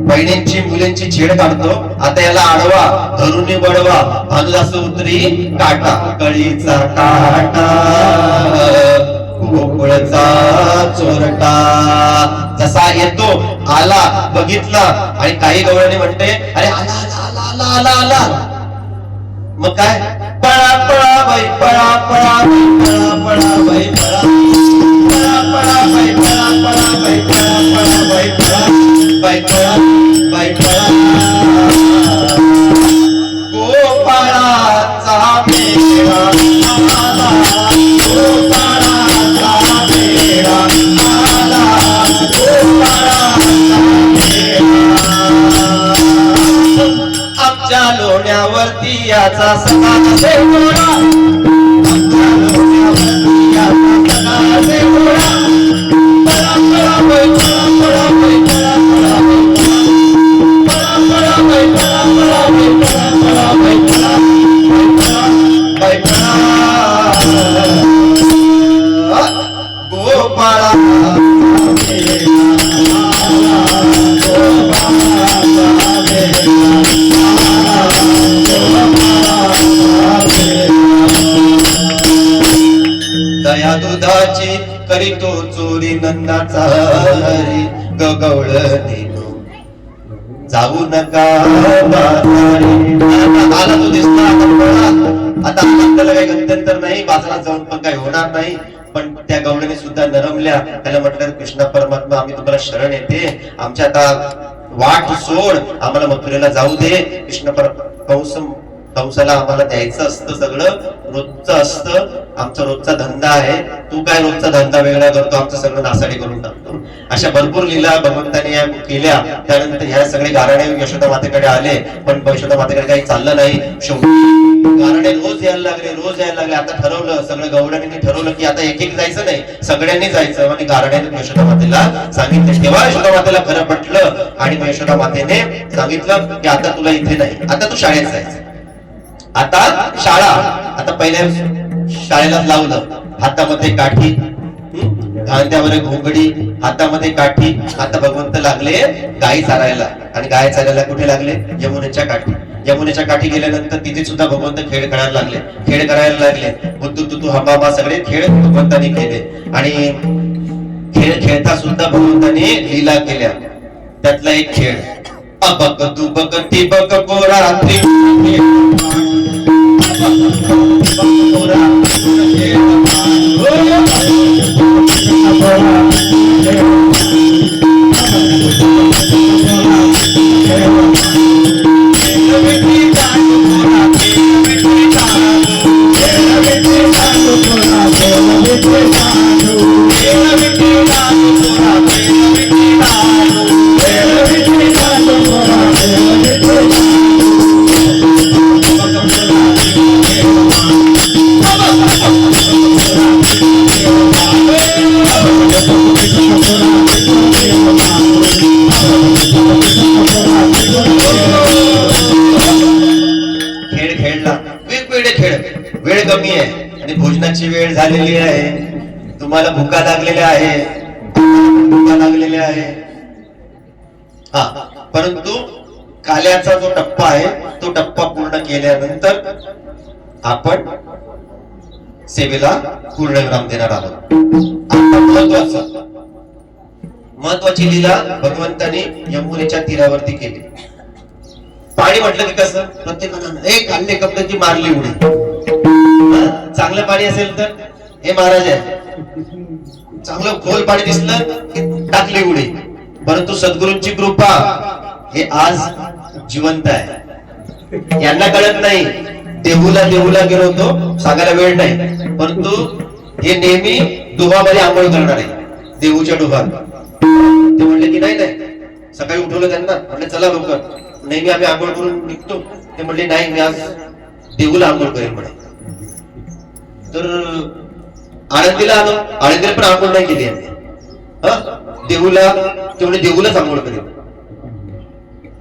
बहिणींची मुलींची छेड काढतो. आता याला आडवा धरून बडवा भानुदास उतरी काटा. कळीचा काटा गोकुळचा चोरटा. जसा येतो आला बघितला आणि काही गवळणी म्हणते अरे आला आला आला आला आला आला. मग काय पळा पळा बाई पळा पळा पळा पळा बाई पळा पळा पळा बाई पळा पळा बाई पळा पळा बाई पळा बाई पळा बाई पळा. गोपाळाचा मेळा आला, गोपाळाचा मेळा आला, गोपाळाचा मेळा. आमच्या लोण्यावरती याचा सदा देवळा, आमच्या लोण्यावरती याचा सदा देवळा. पळा पळा बाई पळा पळा बाई पळा पळा बाई पळा पळा बाई पळा पळा बाई पळा बाई पळा गोपाळा. दया दुधाची करीतो चोरी नंदाचा हरी गवळ नेनो जाऊ नका बाजारी. आला तो दिसला आता पळा. आता आपल्याला काही गत्यंतर नाही, बाजारात जाऊन पण काही होणार नाही. पण त्या गवळणी सुद्धा नरमल्या. त्याला म्हटलं कृष्णा परमात्मा आम्ही तुम्हाला शरण येते, आमच्या आता वाट सोड, आम्हाला मथुरेला जाऊ दे. कृष्ण कंसाला आम्हाला द्यायचं असतं, सगळं रोजचं असतं, आमचा रोजचा धंदा आहे. तू काय रोजचा धंदा वेगळा करतो, आमचं सगळं नासाडी करून टाकतो. अशा भरपूर लीला भगवंताने या केल्या. त्यानंतर ह्या सगळे गारणे यशोदा मातेकडे आले, पण यशोदा मातेकडे काही चाललं नाही. गारणे रोज यायला लागले, रोज यायला लागले. आता ठरवलं, सगळं गवळणींनी ठरवलं की आता एक एक जायचं नाही, सगळ्यांनी जायचं. आणि गारण्याने यशोदा मातेला सांगितलं. तेव्हा यशोदा मातेला खरं पटलं आणि यशोदा मातेने सांगितलं की आता तुला इथे नाही, आता तू शाळेत जायचं. आता शाळा. आता पहिल्या शाळेला लावलं, हातामध्ये काठी, खांद्यावर घोंगडी, हातामध्ये काठी. आता भगवंत लागले गायी चारायला. आणि गाय चारायला कुठे लागले? यमुनेच्या काठी. यमुनेच्या काठी गेल्यानंतर तिथे सुद्धा भगवंत खेळ खेळायला लागले, खेळ करायला लागले. बुद्धू तुतू हमामा सगळे खेळ भगवंतांनी केले. आणि खेळ खेळता सुद्धा भगवंतांनी लीला केल्या. त्यातला एक खेळ अबक तू बक ती बक पोरा वेळ कमी आहे आणि भोजनाची वेळ झालेली आहे. तुम्हाला भुका लागलेल्या आहे, भुका लागलेल्या आहे. हा, परंतु काल्याचा जो टप्पा आहे तो टप्पा पूर्ण केल्यानंतर आपण सेवेला पूर्ण विराम देणार आहोत. महत्वाची लीला भगवंताने यमुनेच्या तीरावरती केली. पाणी म्हटलं की कसं प्रत्येकानं एक काढले कपड्याची मारली उडी. चांगलं पाणी असेल तर हे महाराज आहे, चांगलं खोल पाणी दिसलं की टाकली उडी. परंतु सद्गुरूंची कृपा हे आज जिवंत आहे. यांना कळत नाही. देहूला गेलो होतो, सांगायला वेळ नाही, परंतु हे नेहमी डुबामध्ये आंघोळ करणार आहे, देहूच्या डुबात. ते म्हणले की नाही सकाळी उठवलं त्यांना, म्हणलं चला लवकर, नेहमी आम्ही आंघोळ करून निघतो. ते म्हणले नाही, मी आज देहूला आंघोळ करेन म्हणे. तर आळंदीला आलो, आळंदीला पण आंघोळ नाही केली आम्ही. देहूला ते म्हणजे देहूलाच आंघोळ करेल,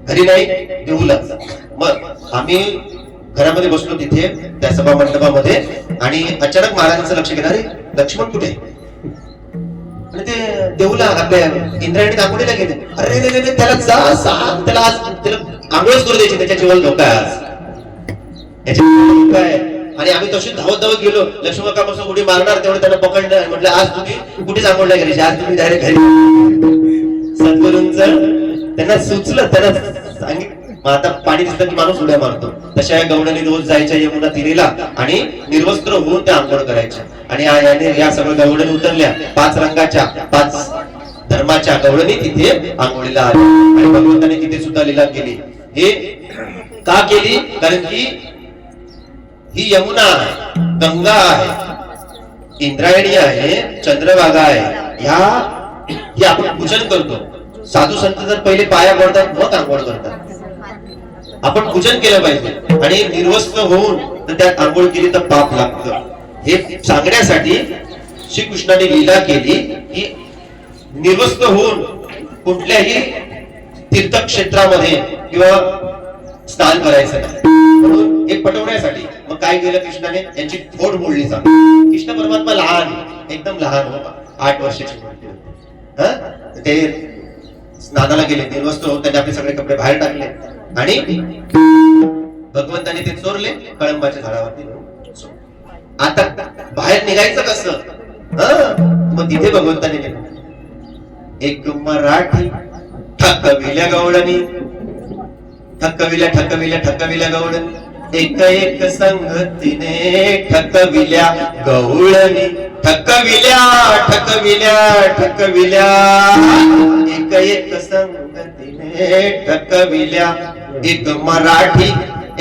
घरी नाही देहूलाच. मग आम्ही घरामध्ये बसलो तिथे त्या सभा मंडपामध्ये, आणि अचानक महाराजांचं लक्ष गेलं, अरे लक्ष्मण कुठे? आणि ते देहूला आपल्या इंद्रायणी दाखवलेला गेले. अरे रे त्याला जा सांग, त्याला आज त्याला आंघोळच करू द्यायची, त्याच्या जीवन धोका आहे आज, याच्या धोका आहे. आणि आम्ही तशी धावत गेलो, लक्ष्मण कापासून उडी मारणार तेवढं त्यांना पकडलं. म्हटलं आज तुम्ही कुठेच आंघोळ नाही करायची, आज तुम्ही डायरेक्ट घरी. सद्गुरूंचं त्यांना सुचलं, त्यांना सांगितलं. आता पाणी दिसलं की माणूस उड्या मारतो, तशा या गवळणी रोज जायच्या यमुना तीरेला आणि निर्वस्त्र होऊन त्या आंघोळ करायच्या. आणि या सगळ्या गवळणी उतरल्या, 5 रंगाच्या 5 धर्माच्या गवळणी तिथे आंघोळीला आल्या. आणि भगवंताने तिथे सुद्धा लीला केली. हे का केली? कारण की ही यमुना गंगा आहे, इंद्रायणी आहे, चंद्रभागा आहे. हे आपण पूजन करतो. साधू संत जर पहिले पाया पडतात मग आंघोळ करतात. आपण पूजन केलं पाहिजे. आणि निर्वस्त्र होऊन तर त्यात आंघोळ केली तर पाप लागतं. हे सांगण्यासाठी श्रीकृष्णाने लीला केली की निर्वस्त्र होऊन कुठल्याही तीर्थक्षेत्रामध्ये किंवा स्नान करायचं नाही. म्हणून हे पटवण्यासाठी मग काय केलं कृष्णाने? यांची फोड मोडली जात. कृष्ण परमात्मा लहान, एकदम लहान होता, 8 वर्षाची होते. ते स्नानाला गेले, निर्वस्त्र होऊन त्यांनी आपले सगळे कपडे बाहेर टाकले आणि भगवंताने ते चोरले कळंबाच्या झाडावरती. आता बाहेर निघायचं कसं? मग तिथे भगवंताने एक मराठी ठकविल्या गवळणी, ठकविल्या गवळणी, एक संगतीने ठकविल्या गवळणी, ठकविल्या एक संगतीने ठकविल्या. एक मराठी,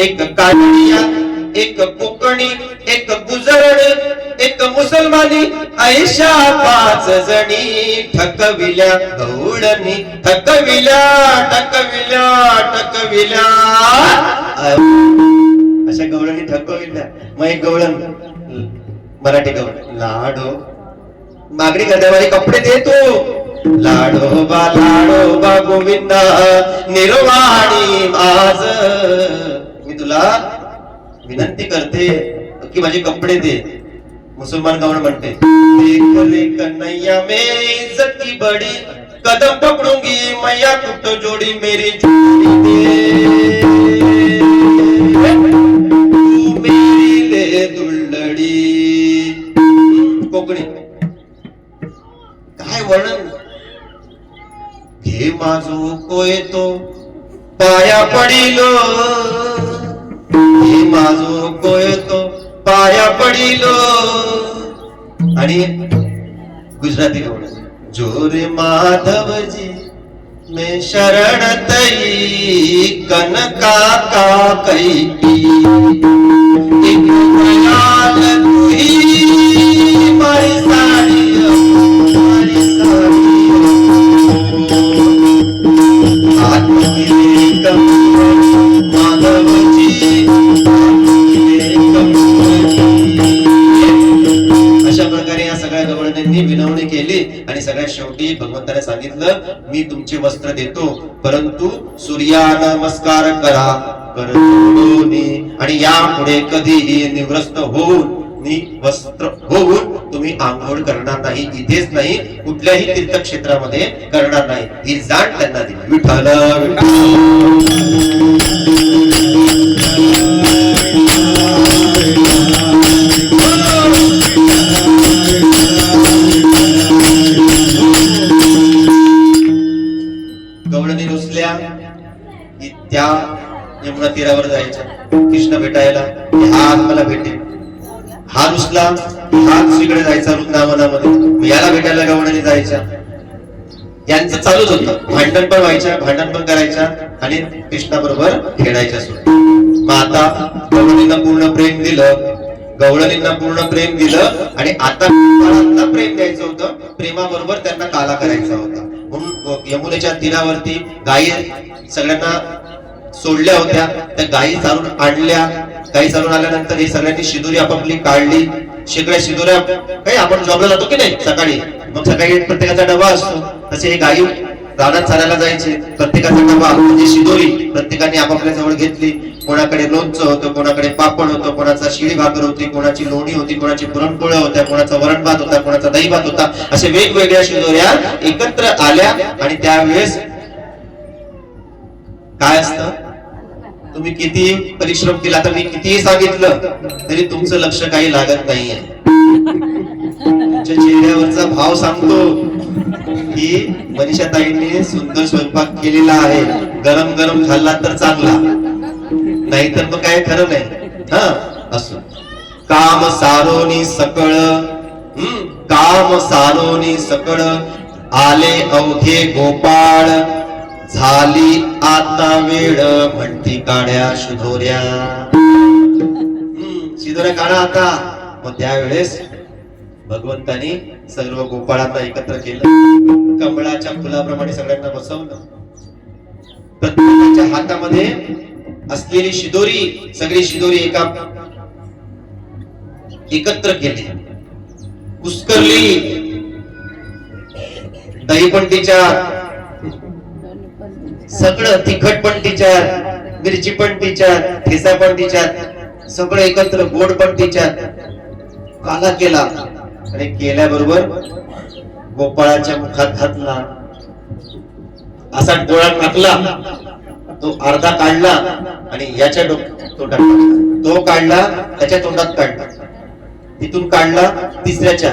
एक कानडिया, एक कोकणी, एक गुजरणी, एक मुसलमानी, ऐशा 5 जणी ठकविल्या गवळणी, ठकविल्या. अशा गवळणी ठकविल्या. मग एक गवळण, मराठी गवळण, लाडो मागणी करण्यावाले कपडे देतो, लाडोबा गोविंदा निर्वाणी माझ, मी तुला विनंती करते की माझे कपडे दे. मुसलमान गवळण म्हणते, देख रे कन्हैया में इज्जत की बड़ी, कदम पकडूंगी मैया कुट जोड़ी, मेरी जोड़ी दे तू मेरी ले दुल्लडी. कोकणी काय वर्णन? घे माझो कोयतो पाया पडिलो, घे माझो कोयतो पाया पडिलो. आणि गुजराती गवळण, जोरे माधवजी मैं शरण तई, कनका का कैकी, एक दयाल तुही मारी साडी, मारी साडी. आत्मविवेकम माधवजी, आत्मविवेकम. अशा प्रकारे या सगळ्या गवळण्यांनी विनवणी केली आणि सगळ्यात शेवटी भगवंताने सांगितलं, मी तुमचे वस्त्र देतो, परंतु सूर्या नमस्कार करा कर जोडूनी, आणि यापुढे कधीही निवृत्त होऊन वस्त्र होऊन तुम्ही आंघोळ करणार नाही. इथेच नाही, कुठल्याही तीर्थक्षेत्रामध्ये करणार नाही. ही जाण त्यांना दिली. विठ्ठल गवळणी रुसल्या की त्या यमुना तीरावर जायच्या कृष्ण भेटायला. हा मला भेटेल. हा रुसला, हा दुसरीकडे जायचा वृंदावनामध्ये, याला भेटायला गवळणी जायच्या. यांचं चालूच होतं, भांडण पण व्हायच्या, भांडण पण करायच्या आणि कृष्णाबरोबर खेळायच्या सुद्धा. मग आता गवळणींना पूर्ण प्रेम दिलं, गवळणींना पूर्ण प्रेम दिलं आणि आता बाळांना प्रेम द्यायचं होतं, प्रेमाबरोबर त्यांना काला करायचा होता. म्हणून यमुनेच्या तीरावरती गायी सगळ्यांना सोडल्या होत्या, त्या गायी चालून आणल्या. गायी चालून आल्यानंतर हे सगळ्यांनी शिदोरी आपापली काढली. शेकड्या शिदोऱ्या, काही आपण जॉबला जातो की नाही सकाळी, मग सकाळी प्रत्येकाचा डबा असतो, तसे हे गायी रानात चालायला जायचे. प्रत्येकाचा डबा म्हणजे शिदोरी प्रत्येकाने आपापल्या जवळ घेतली. कोणाकडे लोणचं होतं, कोणाकडे पापड होतं, कोणाचा शिळी भाकर होती, कोणाची लोणी होती, कोणाची पुरणपोळ्या होत्या, कोणाचा वरण भात होता, कोणाचा दही भात होता. असे वेगवेगळ्या शिदोऱ्या एकत्र आल्या आणि त्यावेळेस काय असतं, तुम्ही किती परिश्रम केला, आता मी कितीही सांगितलं तरी तुमचं लक्ष काही लागत नाहीये. तुमच्या चेहऱ्यावरचा भाव सांगतो की मनीषाताईंनी सुंदर स्वयंपाक केलेला आहे, गरम गरम खाल्ला तर चांगला, नाहीतर मग काय खरं नाही. हा असो, काम सारोनी सकळ, काम सारोनी सकळ, आले अवघे गोपाळ, झाली आता वेळ म्हणती काढ्या शिदोऱ्या. शिदोऱ्या काढा आता. मग त्यावेळेस भगवंतानी सर्व गोपाळांना एकत्र केलं, कमळाच्या फुलाप्रमाणे सगळ्यांना बसवलं. प्रत्येकाच्या हातामध्ये असलेली शिदोरी, सगळी शिदोरी एकत्र केली, कुस्करली. दही पण तिच्यात, सगळं तिखट पण तिच्यात, मिरची पण तिच्यात, ठेसा पण तिच्यात, सगळं एकत्र, गोड पण तिच्यात. काला केला आणि केल्याबरोबर गोपाळाच्या मुखात घातला, असा डोळा टाकला, तो अर्धा काढला आणि याच्या तोंडात टाकला, तो काढला त्याच्या तोंडात काढला, तिथून काढला तिसऱ्याच्या,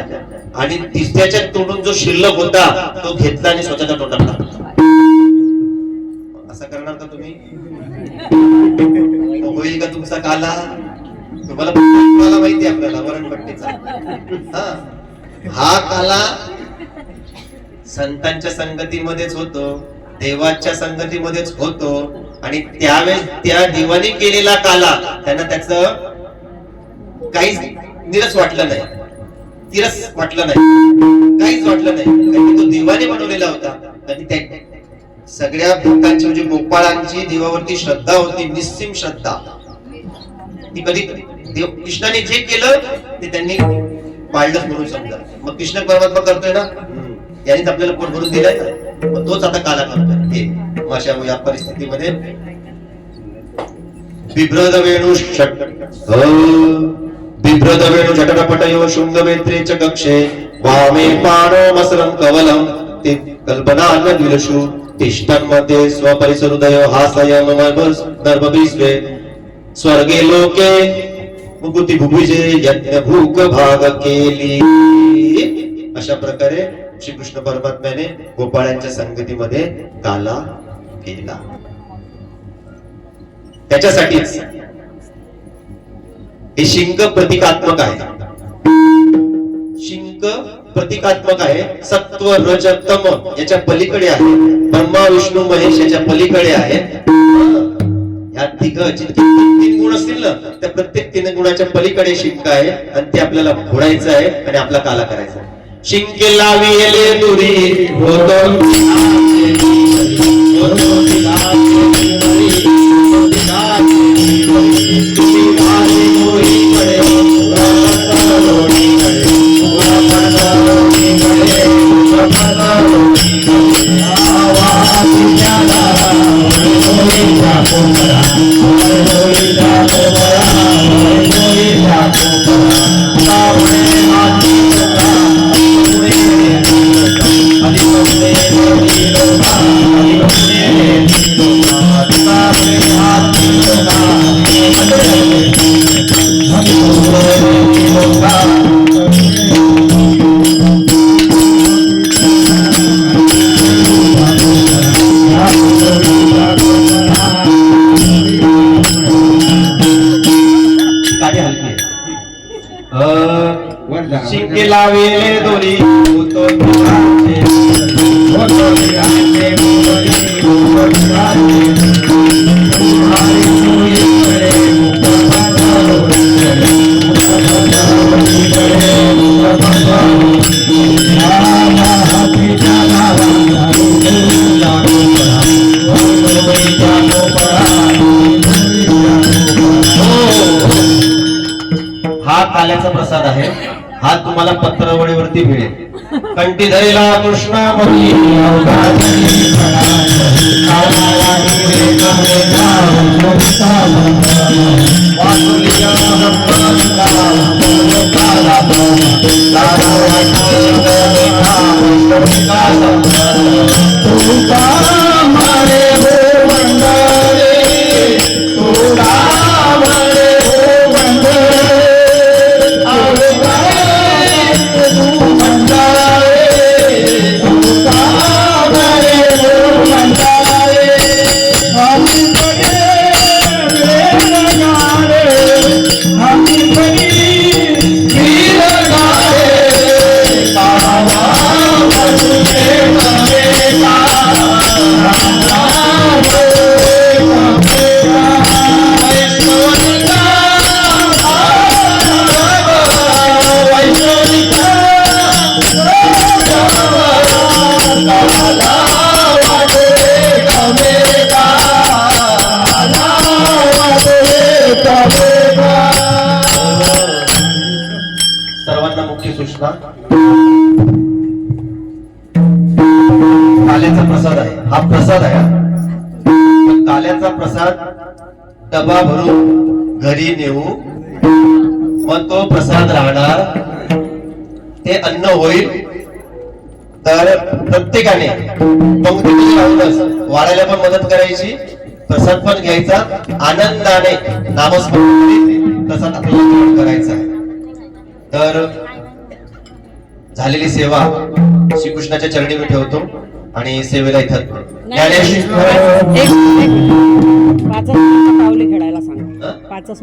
आणि तिसऱ्याच्या तोंडून जो शिल्लक होता तो घेतला आणि स्वतःच्या तोंडात टाकला. असं करणार का तुम्ही? होईल का तुमचा काला? तुम्हाला माहिती आपल्याला वरणपट्टीचा हा काला संतांच्या संगतीमध्येच होतो, देवाच्या संगतीमध्येच होतो. आणि त्यावेळेस त्या देवाने केलेला काला त्यांना त्याचं काहीच निरस वाटलं नाही, तिरस वाटलं नाही, काहीच वाटलं नाही, कारण तो देवाने बनवलेला होता. आणि त्या सगळ्या भक्तांची म्हणजे गोपाळांची देवावरती श्रद्धा होती, निस्सीम श्रद्धा. ती कधी कृष्णाने जे केलं ते त्यांनी पाळलंच म्हणून समजा. मग कृष्ण परमात्मा करतोय ना, यानेच आपल्याला पोट भरून दिलंय, मग तोच आता काला करतोय. हे अशा या परिस्थितीमध्ये बिभ्रद वेणू बिभ्रद वेणू जटरपटयो शृंगवेत्रे च कक्षे वामे पाणो मसरं कवलं ते कल्पना द्विलशु तिष्ठन्मध्ये स्वपरिसरुदयो हासयं नर्मभिस्वे स्वर्गे लोके मुकुति भुभुजे यज्ञ भूक भाग केली. अशा प्रकारे श्री कृष्ण परमात्म्याने गोपाळांच्या संगतीमध्ये काला केला. त्याच्यासाठीच हे शिंक प्रतीकात्मक आहे. शिंक प्रतीकात्मक आहे. सत्व रज तम याच्या पलीकडे आहे, ब्रह्मा विष्णू महेश याच्या पलीकडे आहे. ह्या तिघ जितके तीन गुण असतील ना, त्या प्रत्येक तीन गुणाच्या पलीकडे शिंक आहे आणि ते आपल्याला फोडायचं आहे आणि आपला काला करायचा आहे. शिंके लाविले दुरी शिंके लाविले दोरी काल्याचा प्रसाद आहे. हा तुम्हाला पत्रावळीवरती मिळेल. कंठी धैला कृष्णा मनी सर्वांना मुख्य सूचना. काल्याचा प्रसाद आहे. हा प्रसाद आहे. पण काल्याचा प्रसाद डबा भरून घरी नेऊ, मग तो प्रसाद राहणार, ते अन्न होईल. तर प्रत्येकाने पंक्तीमध्ये राहूनच वाढायला पण मदत करायची, प्रसाद पण घ्यायचा, आनंदाने नामस्मरण करीत प्रसाद आपल्याला ग्रहण करायचा आहे. तर झालेली सेवा श्रीकृष्णाच्या चरणी मी ठेवतो आणि सेवेला इथं ज्ञानेश्वर एक पाच पावले खेळायला सांग. पाच